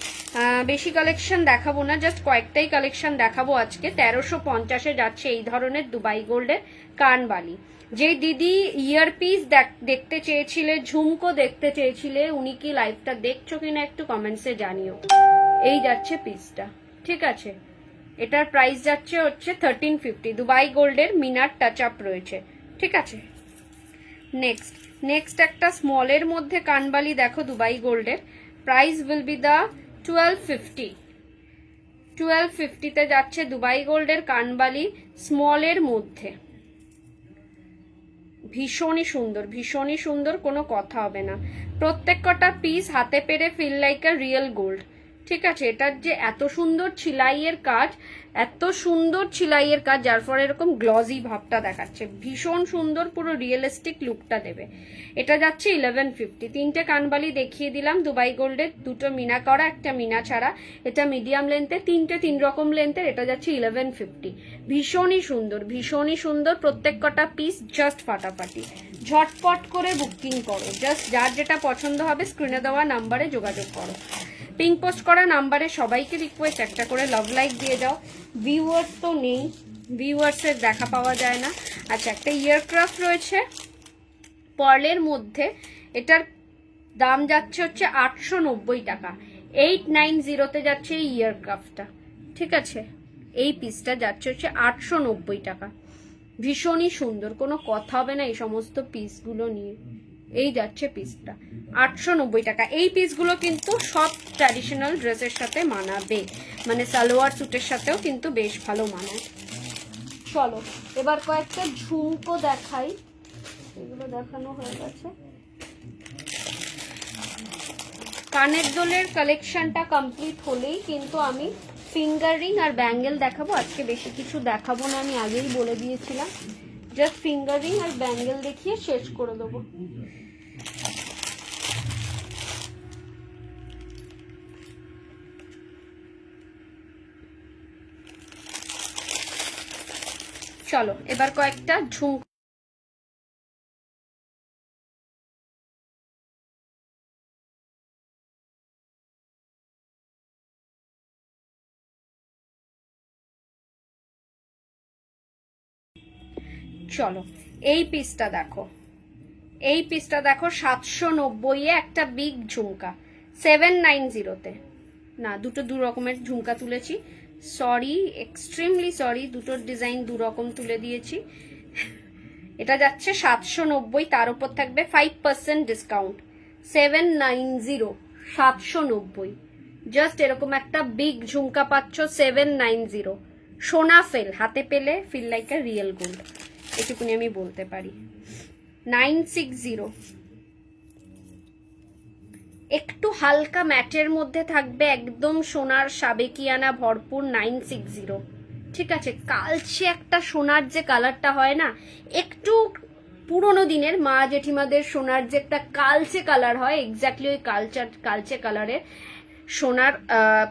বেশি কালেকশন দেখাবো না, জাস্ট কয়েকটাই কালেকশন দেখাবো আজকে। 1350-এ যাচ্ছে এই ধরনের দুবাই গোল্ডের কানবালি। যে দিদি ইয়ারপিস দেখতে চেয়েছিলে, ঝুমকো দেখতে চেয়েছিলে, উনি কি লাইভটা দেখছো কিনা একটু কমেন্টসে জানিও। এই যাচ্ছে পিসটা। ঠিক আছে, এটার প্রাইস যাচ্ছে হচ্ছে 1350। দুবাই গোল্ডের মিনার টাচ আপ রয়েছে। ঠিক আছে, নেক্সট একটা স্মলের মধ্যে কানবালি দেখো দুবাই গোল্ডের। প্রাইস উইল বি দা 1250। 1250-তে যাচ্ছে দুবাই গোল্ডের কানবালি স্মলের মধ্যে। ভীষণই সুন্দর, ভীষণই সুন্দর, কোনো কথা হবে না। প্রত্যেক কটা পিস হাতে পেরে feel like a real gold. ঠিক আছে, এটার যে এত সুন্দর ছিলাইয়ের কাজ, এত সুন্দর ছিলাইয়ের কাজ, যার ফলে এরকম গ্লজি ভাবটা দেখাচ্ছে। ভীষণ সুন্দর, পুরো রিয়েলিস্টিক লুকটা দেবে। এটা যাচ্ছে 1150। 3টে কানবালি দেখিয়ে দিলাম দুবাই গোল্ডের, 2টো মিনা করা, একটা মিনা ছাড়া। এটা মিডিয়াম লেন্থে, 3টে 3 রকম লেন্থের। এটা যাচ্ছে 1150। ভীষণই সুন্দর, ভীষণই সুন্দর, প্রত্যেক কটা পিস জাস্ট ফাটাফাটি। ঝটপট করে বুকিং করো, জাস্ট যার যেটা পছন্দ হবে স্ক্রিনে দেওয়া নাম্বারে যোগাযোগ করো। পিং পোস্ট করা নাম্বারে সবাইকে রিকোয়েস্ট একটা করে লাভ লাইক দিয়ে যাও। ভিউয়ার্স তো নেই, ভিউয়ার্সের দেখা পাওয়া যায় না। আচ্ছা, একটা ইয়ারক্রাফট রয়েছে পার্লের মধ্যে। এটার দাম যাচ্ছে হচ্ছে 890 টাকা। 890-তে যাচ্ছে এই ইয়ারক্রাফটটা। ঠিক আছে, এই পিসটা যাচ্ছে হচ্ছে 890 টাকা। ভীষণই সুন্দর, কোনো কথা হবে না এই সমস্ত পিসগুলো নিয়ে। এই যাচ্ছে পিসটা 890 টাকা। এই পিসগুলো কিন্তু সব ট্র্যাডিশনাল ড্রেসের সাথে মানাবে, মানে সালোয়ার স্যুটের সাথেও কিন্তু বেশ ভালো মানায়। চলো, এবার কয়েকটা ঝুমকো দেখাই। এগুলো দেখানো হয়ে গেছে। কানের দোলের কালেকশনটা কমপ্লিট হলেই কিন্তু আমি ফিঙ্গার রিং আর ব্যাঙ্গেল দেখাবো। আজকে বেশি কিছু দেখাবো না, আমি আগেই বলে দিয়েছিলাম। জাস্ট ফিঙ্গার রিং আর ব্যাঙ্গেল দেখিয়ে শেষ করে দেবো। চলো এবার কয়েকটা ঝুমকা। চলো এই পিসটা দেখো, এই পিসটা দেখো 790 একটা বিগ ঝুমকা 790-তে। না, দুটো দু রকমের ঝুমকা তুলেছি, সরি, এক্সট্রিমলি সরি, দুটোর ডিজাইন দু রকম তুলে দিয়েছি। এটা যাচ্ছে 790, তার উপর থাকবে 5% ডিসকাউন্ট, 790, 790। জাস্ট এরকম একটা বিগ ঝুমকা পাচ্ছ 790। সোনা ফেল, হাতে পেলে feel like a real gold, এটুকুনি আমি বলতে পারি। 960, একটু হালকা ম্যাটের মধ্যে থাকবে, একদম সোনার সাবেকিয়ানা ভরপুর 960। ঠিক আছে, কালচে একটা সোনার যে কালারটা হয় না, একটু পুরোনো দিনের মা জেঠিমাদের সোনার যে একটা কালচে কালার হয়, এক্স্যাক্টলি ওই কালচে কালারের সোনার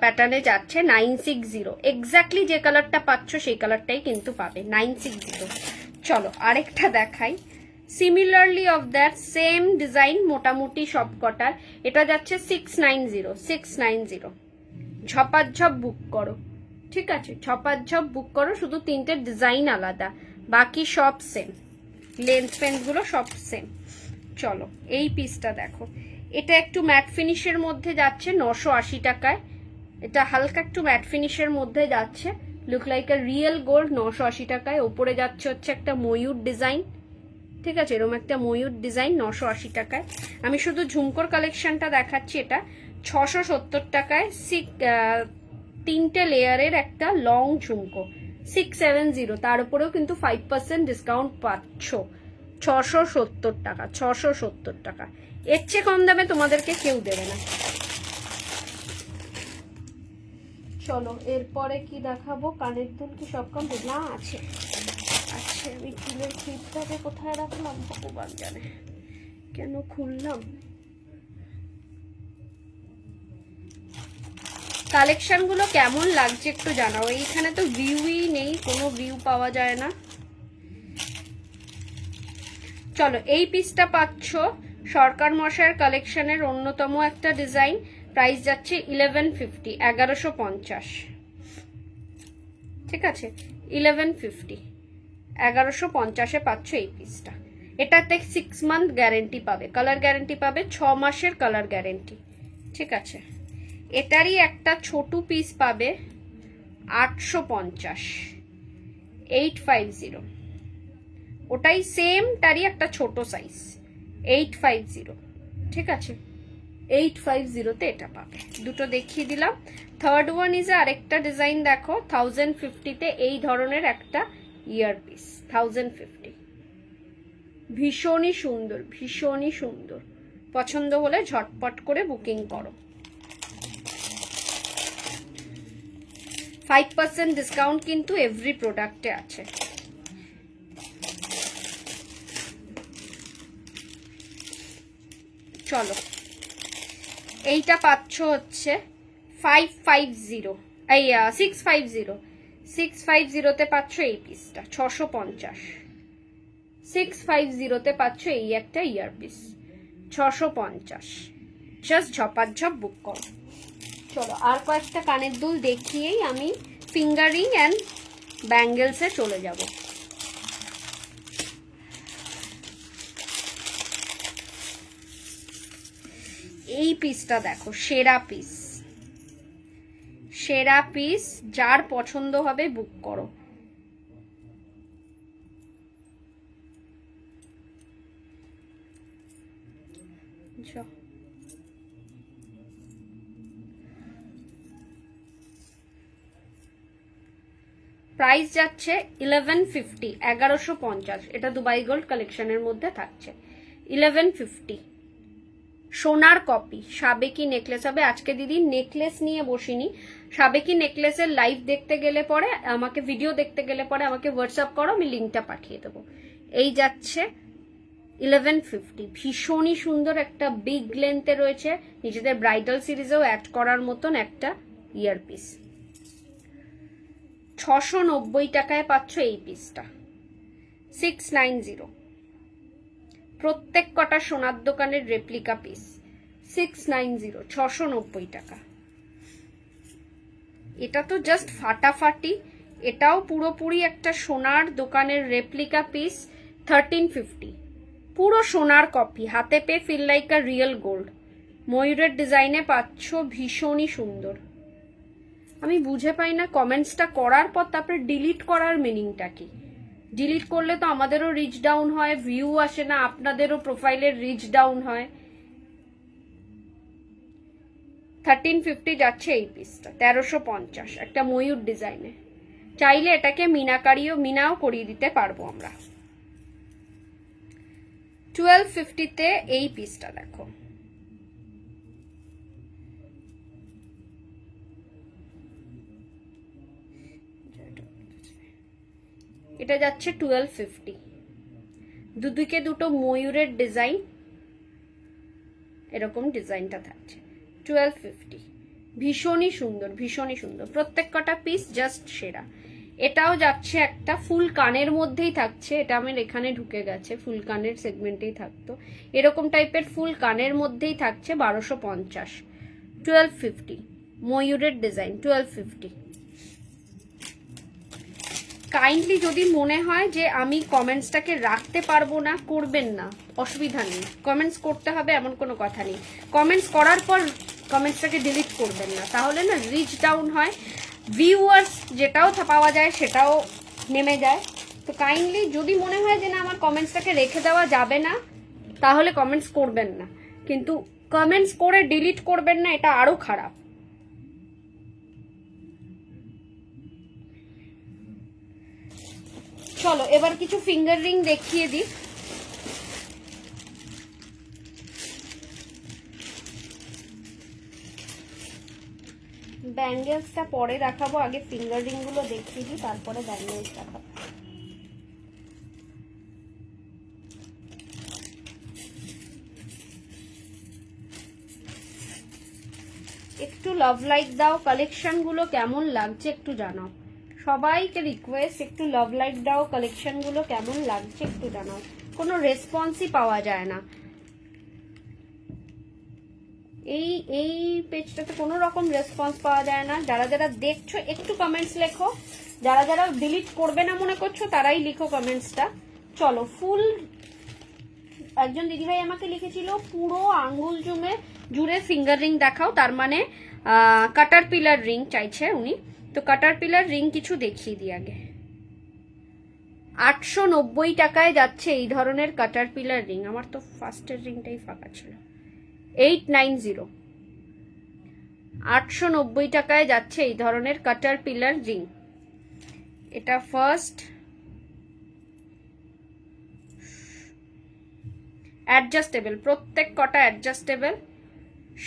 প্যাটার্নে যাচ্ছে 960। এক্স্যাক্টলি যে কালারটা পাচ্ছ সেই কালারটাই কিন্তু পাবে 960। চলো আরেকটা দেখাই, similarly of that same design মোটামুটি সব কটার। এটা যাচ্ছে 690, 690। ঝপাঝপ বুক করো, ঠিক আছে, ঝপাঝপ বুক করো, শুধু তিনটে ডিজাইন আলাদা, বাকি সব সেম, লেন্থ পেন্টগুলো সব সেম। চলো এই পিসটা দেখো, এটা একটু ম্যাট ফিনিশের মধ্যে যাচ্ছে 980 টাকায়। এটা হালকা একটু ম্যাট ফিনিশের মধ্যে যাচ্ছে, look like a real gold, 980 টাকায়। ওপরে যাচ্ছে হচ্ছে একটা ময়ূর ডিজাইন, ঠিক আছে, এরকম একটা ময়ূর ডিজাইন 980 টাকায়। আমি শুধু ঝুমকোর কালেকশনটা দেখাচ্ছি। এটা 670 টাকায় তিনটে লেয়ারের একটা লং ঝুমকো 670, তার উপরেও কিন্তু 5% ডিসকাউন্ট পাচ্ছ। 670 টাকা, 670 টাকা, এর চেয়ে কম দামে তোমাদেরকে কেউ দেবে না। চলো এরপরে কি দেখাবো, কানের দুল কি সব কমপ্লিট না? আছে, আমি চুলের ক্লিপটাকে কোথায় রাখলাম ভগবান জানে, কেন খুললাম। কালেকশন গুলো কেমন লাগছে একটু জানাও। এইখানে তো ভিউই নেই, কোনো ভিউ পাওয়া যায় না। চলো এই পিসটা পাচ্ছ সরকার মশাইয়ের কালেকশনের অন্যতম একটা ডিজাইন, প্রাইস যাচ্ছে 1150, 1150। ঠিক আছে, 1150, 1150-এ পাচ্ছ এই পিসটা। এটাতে 6 মান্থ গ্যারেন্টি পাবে, কালার গ্যারেন্টি পাবে, 6 মাসের কালার গ্যারেন্টি। ঠিক আছে, এটারই একটা ছোট পিস পাবে 850, 850। ওটাই সেম তারই একটা ছোট সাইজ 850। ঠিক আছে, 850-তে এটা পাবে। দুটো দেখিয়ে দিলাম। থার্ড ওয়ান ইজ আরেকটা ডিজাইন দেখো, 1050-তে এই ধরনের একটা ইয়ারপিস, 1050। ভীষণই সুন্দর, ভীষণই সুন্দর। পছন্দ হলে ঝটপট করে বুকিং করো। 5% ডিসকাউন্ট কিন্তু এভরি প্রোডাক্টে আছে। চলো এইটা পাচ্ছ হচ্ছে 550, এই 650, 650-তে পাচ্ছ এই পিসটা 650, 650-তে পাচ্ছ এই একটা ইয়ারপিস 650। জাস্ট ঝপাঝপ বুক করো। চলো আর কয়েকটা কানের দুল দেখিয়েই আমি ফিঙ্গারিং অ্যান্ড ব্যাঙ্গেলসে চলে যাব। এই পিসটা দেখো, সেরা পিস, সেরা পিস, যার পছন্দ হবে বুক করো। প্রাইস যাচ্ছে 1150, 1150। এটা দুবাই গোল্ড কালেকশনের মধ্যে থাকছে 1150। সোনার কপি, সাবেকি নেকলেস হবে। আজকে দিদি নেকলেস নিয়ে বসিনি, সাবেকি নেকলেসের লাইভ দেখতে গেলে পরে আমাকে, ভিডিও দেখতে গেলে পরে আমাকে হোয়াটসঅ্যাপ করো, আমি লিঙ্কটা পাঠিয়ে দেবো। এই যাচ্ছে 1150, ভীষণই সুন্দর একটা বিগ লেন্থে রয়েছে, নিজেদের ব্রাইডাল সিরিজেও অ্যাড করার মতন একটা ইয়ারপিস। 690 টাকায় পাচ্ছ এই পিসটা, 690। প্রত্যেক কটা সোনার দোকানের রেপ্লিকা পিস, 690, 690 টাকা। এটা তো জাস্ট ফাটাফাটি, এটাও পুরোপুরি একটা সোনার দোকানের রেপ্লিকা পিস, 1350, পুরো সোনার কপি, হাতে পেয়ে feel like a real gold. ময়ূরের ডিজাইনে পাচ্ছ, ভীষণই সুন্দর। আমি বুঝে পাই না কমেন্টসটা করার পর তারপরে ডিলিট করার মিনিংটা কি। ডিলিট করলে তো আমাদেরও রিচ ডাউন হয়, ভিউ আসে না, আপনাদেরও প্রোফাইলের রিচ ডাউন হয়। 1350 যাচ্ছে এই পিসটা, 1350, একটা ময়ূর ডিজাইনে। চাইলে এটাকে মিনাও করিয়ে দিতে পারবো আমরা। 1250-তে এই পিসটা দেখো, এটা যাচ্ছে 1250, দুদিকে দুটো ময়ূরের ডিজাইন, এরকম ডিজাইনটা থাকছে, 1250। ভীষণই সুন্দর, ভীষণই সুন্দর, প্রত্যেক কটা পিস জাস্ট সেরা। এটাও যাচ্ছে একটা ফুল কানের মধ্যেই থাকছে, এটা আমার এখানে ঢুকে গেছে, ফুল কানের সেগমেন্টেই থাকতো, এরকম টাইপের ফুল কানের মধ্যেই থাকছে, 1250, 1250, ময়ূরের ডিজাইন, 1250। কাইন্ডলি যদি মনে হয় যে আমি কমেন্টসটাকে রাখতে পারবো না, করবেন না, অসুবিধা নেই, কমেন্টস করতে হবে এমন কোনো কথা নেই। কমেন্টস করার পর কমেন্টসটাকে ডিলিট করবেন না, তাহলে না রিচ ডাউন হয়, ভিউয়ার্স যেটাও পাওয়া যায় সেটাও নেমে যায়। তো কাইন্ডলি যদি মনে হয় যে না আমার কমেন্টসটাকে রেখে দেওয়া যাবে না, তাহলে কমেন্টস করবেন না, কিন্তু কমেন্টস করে ডিলিট করবেন না, এটা আরো খারাপ। চলো এবার কিছু ফিঙ্গার রিং দেখিয়ে দিই। ব্যাঙ্গেলসটা পরে দেখাবো, আগে ফিঙ্গার রিং গুলো দেখিয়ে দিই, তারপরে ব্যাঙ্গেলস দেখাবো। একটু লাভ লাইক দাও, কালেকশন গুলো কেমন লাগছে একটু জানাও, সবাইকে রিকোয়েস্ট, একটু লাভ লাইক দাও, কালেকশন গুলো কেমন লাগছে একটু জানাও। কোনো রেসপন্সই পাওয়া যায় না, এই পেজটাতে কোনো রকম রেসপন্স পাওয়া যায় না। যারা যারা দেখছো একটু কমেন্টস লেখো, যারা যারা ডিলিট করবে না মনে করছো তারাই লিখো কমেন্টসটা। চলো ফুল, একজন দিদিভাই আমাকে লিখেছিল পুরো আঙ্গুল জুড়ে ফিঙ্গার রিং দেখাও, তার মানে কাটারপিলার রিং চাইছে উনি। তো কাটারপিলার রিং কিছু দেখিয়ে দিই আগে। 890 টাকায় যাচ্ছে এই ধরনের কাটারপিলার রিং, আমার তো ফার্স্টের রিংটাই ফাঁকা ছিল। 890, 890 টাকায় যাচ্ছে এই ধরনের কাটারপিলার রিং। এটা ফার্স্ট, অ্যাডজাস্টেবল, প্রত্যেক কটা অ্যাডজাস্টেবল,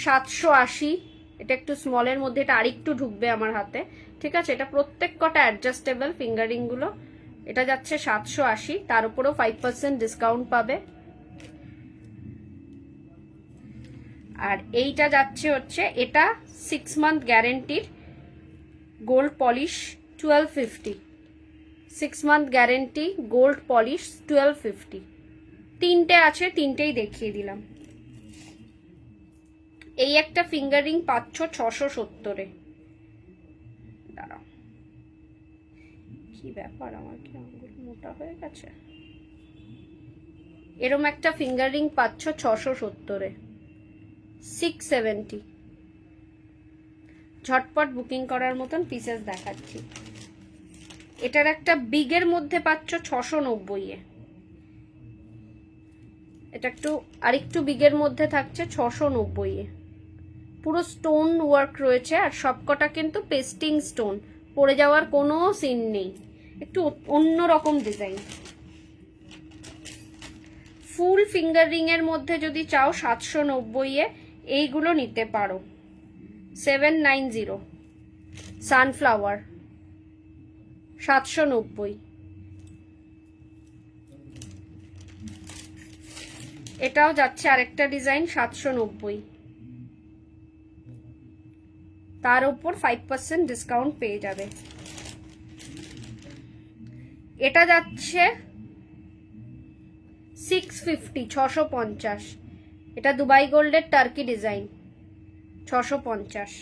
780। এটা একটু স্মলের মধ্যে, এটা আরেকটু ঢুকবে আমার হাতে, ঠিক আছে। এটা প্রত্যেক কটা অ্যাডজাস্টেবল ফিঙ্গারিং গুলো, এটা যাচ্ছে 780, তার উপরেও 5% ডিসকাউন্ট পাবে। আর এইটা যাচ্ছে হচ্ছে, এটা 6 মান্থ গ্যারেন্টির gold polish, 1250, 6 month guarantee gold polish, 1250। তিনটে আছে, তিনটেই দেখিয়ে দিলাম। এই একটা ফিঙ্গারিং পাচ্ছ 670-এ। দাঁড়াও, কি ব্যাপার, আমার কি আঙ্গুল মোটা হয়ে গেছে? এরম একটা ফিঙ্গারিং পাচ্ছ 670-এ, 670। ঝটপট বুকিং করার মতন পিসেস দেখাচ্ছি। এটার একটা বিগের মধ্যে পাচ্ছ 690-এ, এটা একটু আরেকটু বিগের মধ্যে থাকছে 690-এ। পুরো স্টোন ওয়ার্ক রয়েছে, আর সবকটা কিন্তু পেস্টিং স্টোন, পড়ে যাওয়ার কোনো সিন নেই, একটু অন্যরকম ডিজাইন। ফুল ফিঙ্গার রিং এর মধ্যে যদি চাও 790 এইগুলো নিতে পারো। 790 সানফ্লাওয়ার 790। এটাও যাচ্ছে আরেকটা ডিজাইন 790, তার উপর 5% ডিসকাউন্ট পেয়ে যাবে। এটা যাচ্ছে 650 650। এটা দুবাই গোল্ডের টার্কি ডিজাইন 650।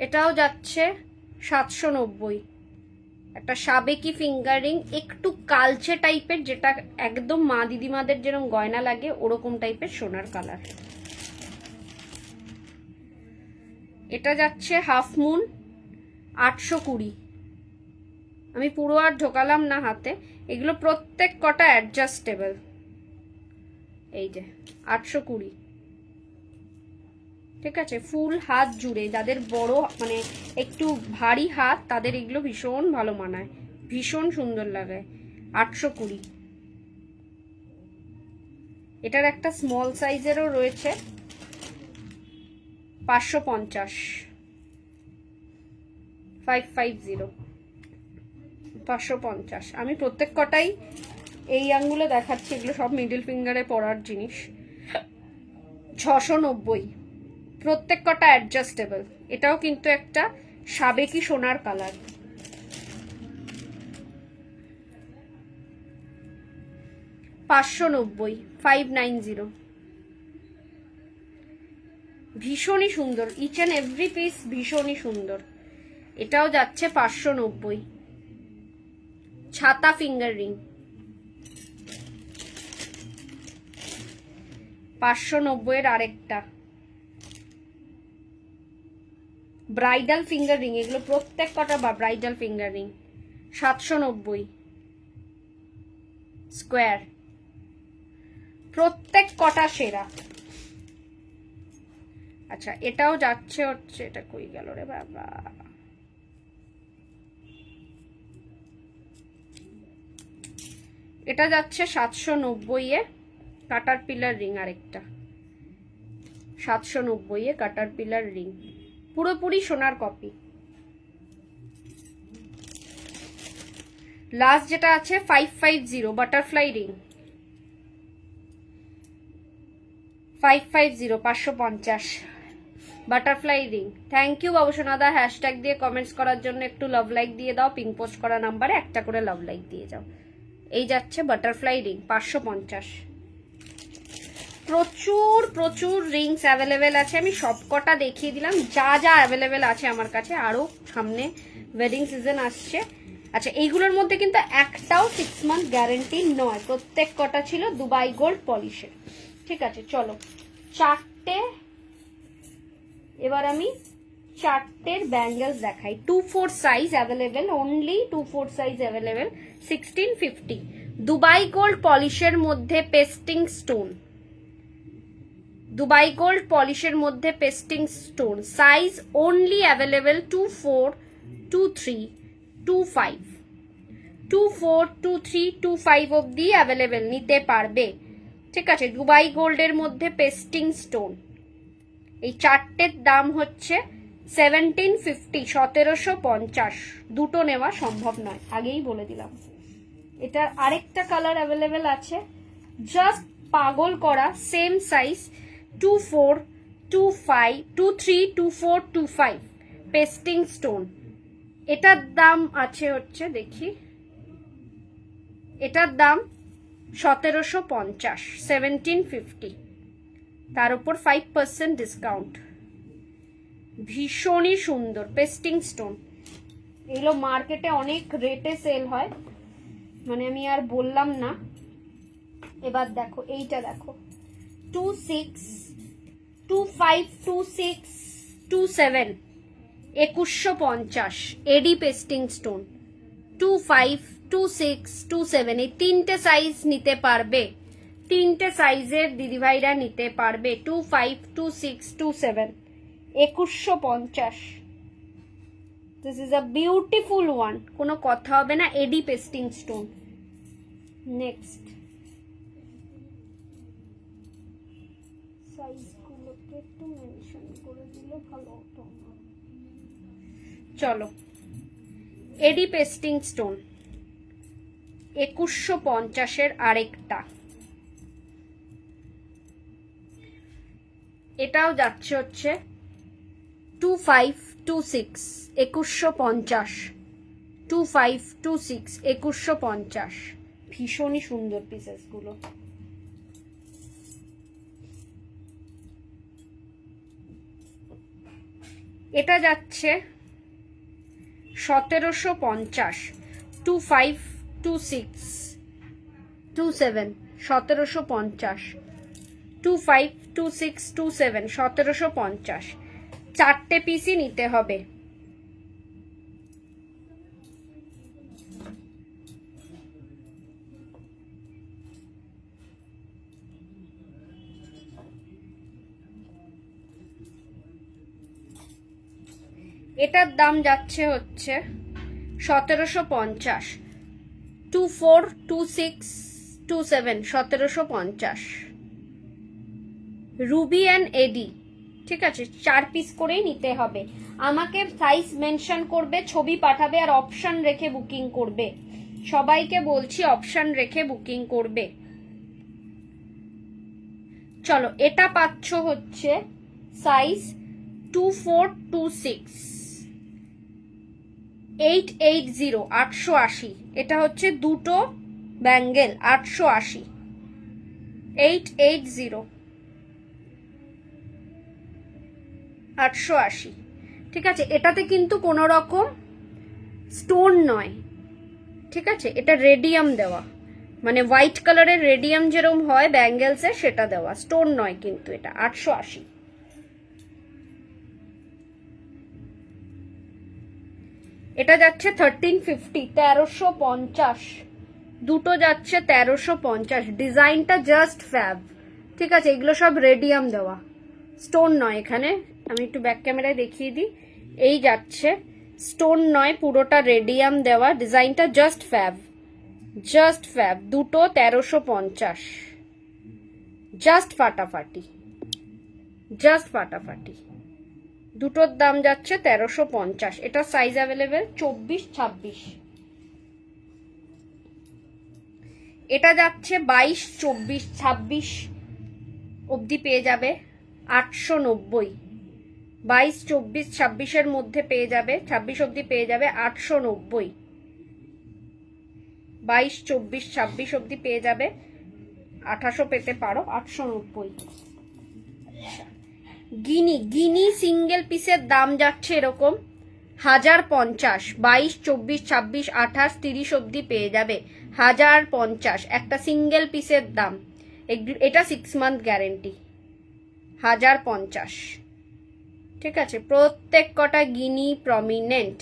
এটাও যাচ্ছে 790। একটা সাবেকি ফিঙ্গারিং, একটু কালচে টাইপের, যেটা একদম মা দিদিমাদের যেরকম গয়না লাগে ওরকম টাইপের সোনার কালার। এটা যাচ্ছে হাফ মুন 820। আমি পুরো আর ঢোকালাম না হাতে, এগুলো প্রত্যেক কটা অ্যাডজাস্টেবল। এই যে 820, ঠিক আছে। ফুল হাত জুড়ে, যাদের বড় মানে একটু ভারী হাত তাদের এগুলো ভীষণ ভালো মানায়, ভীষণ সুন্দর লাগে। 820। এটার একটা স্মল সাইজেরও রয়েছে 550। 550 550। আমি প্রত্যেক কটাই এই আঙ্গুলে দেখাচ্ছি, এগুলো সব মিডল ফিঙ্গারে পরার জিনিস। 690, প্রত্যেক কটা অ্যাডজাস্টেবল। এটাও কিন্তু একটা সাবেকি সোনার কালার। $590 590। ভীষণই সুন্দর, ইচ অ্যান্ড এভরি পিস ভীষণই সুন্দর। এটাও যাচ্ছে 590। ছাতা ফিঙ্গার রিং 590 এর আরেকটা ব্রাইডাল ফিঙ্গার রিং, এগুলো প্রত্যেক কটা বা ব্রাইডাল ফিঙ্গার রিং 790 স্কোয়ার, প্রত্যেক কটা সেরা। আচ্ছা এটাও যাচ্ছে হচ্ছে, এটা কই গেল রে বাবা, এটা যাচ্ছে 790 এ কাটার পিলার রিং, আরেকটা 790 এ কাটার পিলার রিং, পুরোপুরি সোনার কপি। লাস্ট যেটা আছে 550 butterfly ring 550 550 butterfly ring. Thank you বাবুসোনাদা, হ্যাশট্যাগ দিয়ে কমেন্টস করার জন্য একটু লাভ লাইক দিয়ে দাও, পিং পোস্ট করা নাম্বারে একটা করে লাভ লাইক দিয়ে যাও। এই যাচ্ছে বাটারফ্লাই রিং 550। প্রচুর প্রচুর রিংস অ্যাভেলেবেল আছে, আমি সবকটা দেখিয়ে দিলাম যা যা অ্যাভেলেবেল আছে আমার কাছে। আরো সামনে ওয়েডিং সিজন আসছে। আচ্ছা এইগুলোর মধ্যে কিন্তু একটাও 6 মান্থ গ্যারেন্টি নয়, প্রত্যেক কটা ছিল দুবাই গোল্ড পলিশের। ঠিক আছে চলো চারটে, এবার আমি চারটের ব্যাঙ্গেলস দেখাই। 2-4 size available, only 2-4 size available. 1650 Dubai gold পলিশের মধ্যে পেস্টিং স্টোন, দুবাই গোল্ড পলিশের মধ্যে pasting stone, size only available 24, 23, 25, 24, 23, 25 অব্দি অ্যাভেলেবেল, নিতে পারবে। ঠিক আছে দুবাই গোল্ডের মধ্যে পেস্টিং স্টোন। এই চারটের দাম হচ্ছে 1750 1750। দুটো নেওয়া সম্ভব নয়, আগেই বলে দিলাম। এটার আরেকটা কালার অ্যাভেলেবেল আছে, জাস্ট পাগল করা, সেম সাইজ 24, 25, 23, 24, 25 পেস্টিং স্টোন। এটার দাম আছে হচ্ছে, দেখি এটার দাম 1750 1750, তার উপর 5% ডিসকাউন্ট। ভীষণই সুন্দর পেস্টিং স্টোন, এগুলো মার্কেটে অনেক রেটে সেল হয়, মানে আমি আর বললাম না। এবার দেখো এইটা দেখো 26, 25, 26, 27 2150 এডি পেস্টিং স্টোন। 25, 26, 27 এই তিনটে সাইজ নিতে পারবে, তিনটে সাইজের দিদিভাইরা নিতে পারবে। 25, 26, 27 2150। This is a beautiful one, কোনো কথা হবে না, এডি পেস্টিং স্টোন। নেক্সট সাইজগুলোকে একটু মেনশন করে দিলে ভালো হতো। চলো, এডি পেস্টিং স্টোন 2150 আরেকটা, এটাও যাচ্ছে হচ্ছে 2526 2150, 2526 2150। ভীষণই সুন্দর পিসেস গুলো। এটা যাচ্ছে 1750, 2526 27 1750, 2526 27 1750। চারটে পিসই নিতে হবে। এটার দাম যাচ্ছে হচ্ছে 1750, 242627 1750। রুবি অ্যান্ড এডি, ঠিক আছে, 4 পিস করেই নিতে হবে। আমাকে সাইজ মেনশন করবে, ছবি পাঠাবে, আর অপশন রেখে বুকিং করবে। সবাইকে বলছি অপশন রেখে বুকিং করবে। চলো, এটা পাচ্ছ হচ্ছে সাইজ 2426 880 880। এটা হচ্ছে দুটো ব্যাঙ্গেল 880 880 880, ঠিক আছে। এটাতে কিন্তু কোনো রকম স্টোন নয়, ঠিক আছে, এটা রেডিয়াম দেওয়া, মানে হোয়াইট কালারের রেডিয়াম যেরকম হয় ব্যাঙ্গেলসে সেটা দেওয়া, স্টোন নয় কিন্তু। এটা 880। এটা যাচ্ছে 1350 1350, দুটো যাচ্ছে 1350। ডিজাইনটা জাস্ট ফ্যাব, ঠিক আছে। এগুলো সব রেডিয়াম দেওয়া, স্টোন নয়। এখানে আমি একটু ব্যাক ক্যামেরায় দেখিয়ে দিই, এই যাচ্ছে স্টোন নয়, পুরোটা রেডিয়াম দেওয়া। ডিজাইনটা জাস্ট ফ্যাব, জাস্ট ফ্যাব। দুটো 1350, জাস্ট ফাটাফাটি, জাস্ট ফাটাফাটি। দুটোর দাম যাচ্ছে 1350। এটা সাইজ অ্যাভেলেবেল 24-26। এটা যাচ্ছে 22-24-26 অবধি পেয়ে যাবে 890। 22-24-26 মধ্যে পেয়ে যাবে, 26 অবধি পেয়ে যাবে 890। 22-24-26 অবধি পেয়ে যাবে, 2800 পেতে পারো, 890। গিনি সিঙ্গেল পিসের দাম যাচ্ছে এরকম 1050। 22-24-26 28 30 অবধি পেয়ে যাবে 1050 একটা সিঙ্গেল পিসের দাম। এটা 6 মান্থ গ্যারেন্টি, 1050, ঠিক আছে। প্রত্যেক কটা গিনি প্রমিনেন্ট,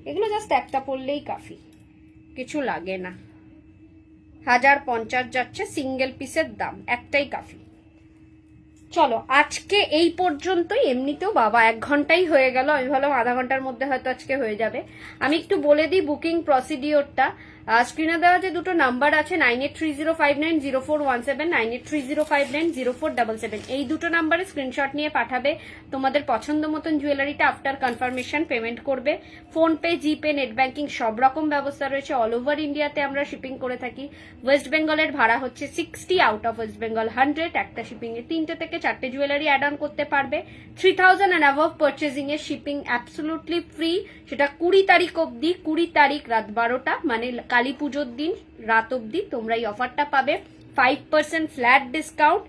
এগুলো জাস্ট একটা পরলেই কাফি, কিছু লাগে না। 1050 যাচ্ছে সিঙ্গেল পিসের দাম, একটাই কাফি। চলো, আজকে এই পর্যন্তই। এমনিতেও বাবা 1 ঘন্টাই হয়ে গেল, আমি ভাবলাম আধা ঘন্টার মধ্যে হয়তো আজকে হয়ে যাবে। আমি একটু বলে দিই বুকিং প্রসিডিওরটা। স্ক্রিনে দেওয়া যে দুটো নাম্বার আছে 9830590417, 9830590477, এই দুটো নাম্বারে স্ক্রিনশট নিয়ে পাঠাবে। তোমাদের পছন্দ মতন জুয়েলারিটা আফটার কনফার্মেশন পেমেন্ট করবে। ফোনপে, জিপে, নেট ব্যাংকিং সব রকম ব্যবস্থা রয়েছে। অল ওভার ইন্ডিয়াতে আমরা শিপিং করে থাকি। ওয়েস্ট বেঙ্গলের ভাড়া হচ্ছে 60, আউট অফ ওয়েস্ট বেঙ্গল 100। একটা শিপিং এ 3টে থেকে 4টে জুয়েলারি অ্যাড অন করতে পারবে। 3000 অ্যান্ড অ্যাবভ পারচেজিং এর শিপিং অ্যাবসলুটলি ফ্রি, সেটা 20 তারিখ অবধি। 20 তারিখ রাত 12টা, মানে কালী পুজোর দিন রাত অবধি তোমরা এই অফারটা পাবে। 5% ফ্ল্যাট ডিসকাউন্ট।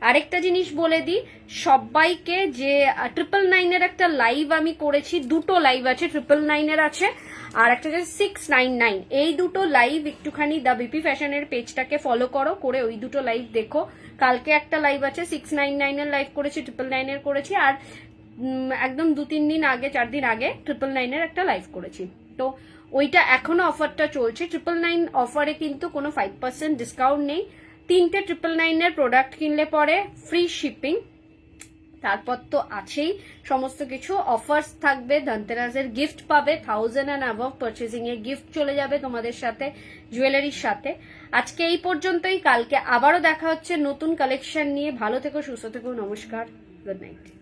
আরেকটা জিনিস বলে দিই সবাইকে, যে 999 এর একটা লাইভ আমি করেছি, দুটো লাইভ আছে, 999 এর আছে আর একটা হচ্ছে 699। এই দুটো লাইভ একটুখানি দ্য বিপি ফ্যাশনের পেজটাকে ফলো করো, করে ওই দুটো লাইভ দেখো। কালকে একটা লাইভ আছে, 699 এর লাইভ করেছি, 999 এর করেছি, আর একদম 2-3 দিন আগে, 4 দিন আগে 999 এর একটা লাইভ করেছি। তো ওইটা এখনো অফারটা চলছে। 999 অফারে কিন্তু কোনো 5% ডিসকাউন্ট নেই। 3টে 999 এর প্রোডাক্ট কিনলে পরে ফ্রি শিপিং। তারপর তো আছেই সমস্ত কিছু, অফার্স থাকবে, ধনতেরাসের গিফট পাবে, 1000 and above purchasing a gift চলে যাবে তোমাদের সাথে, জুয়েলারির সাথে। আজকে এই পর্যন্তই, কালকে আবারও দেখা হচ্ছে নতুন কালেকশন নিয়ে। ভালো থেকো, সুস্থ থেকো, নমস্কার, গুড নাইট।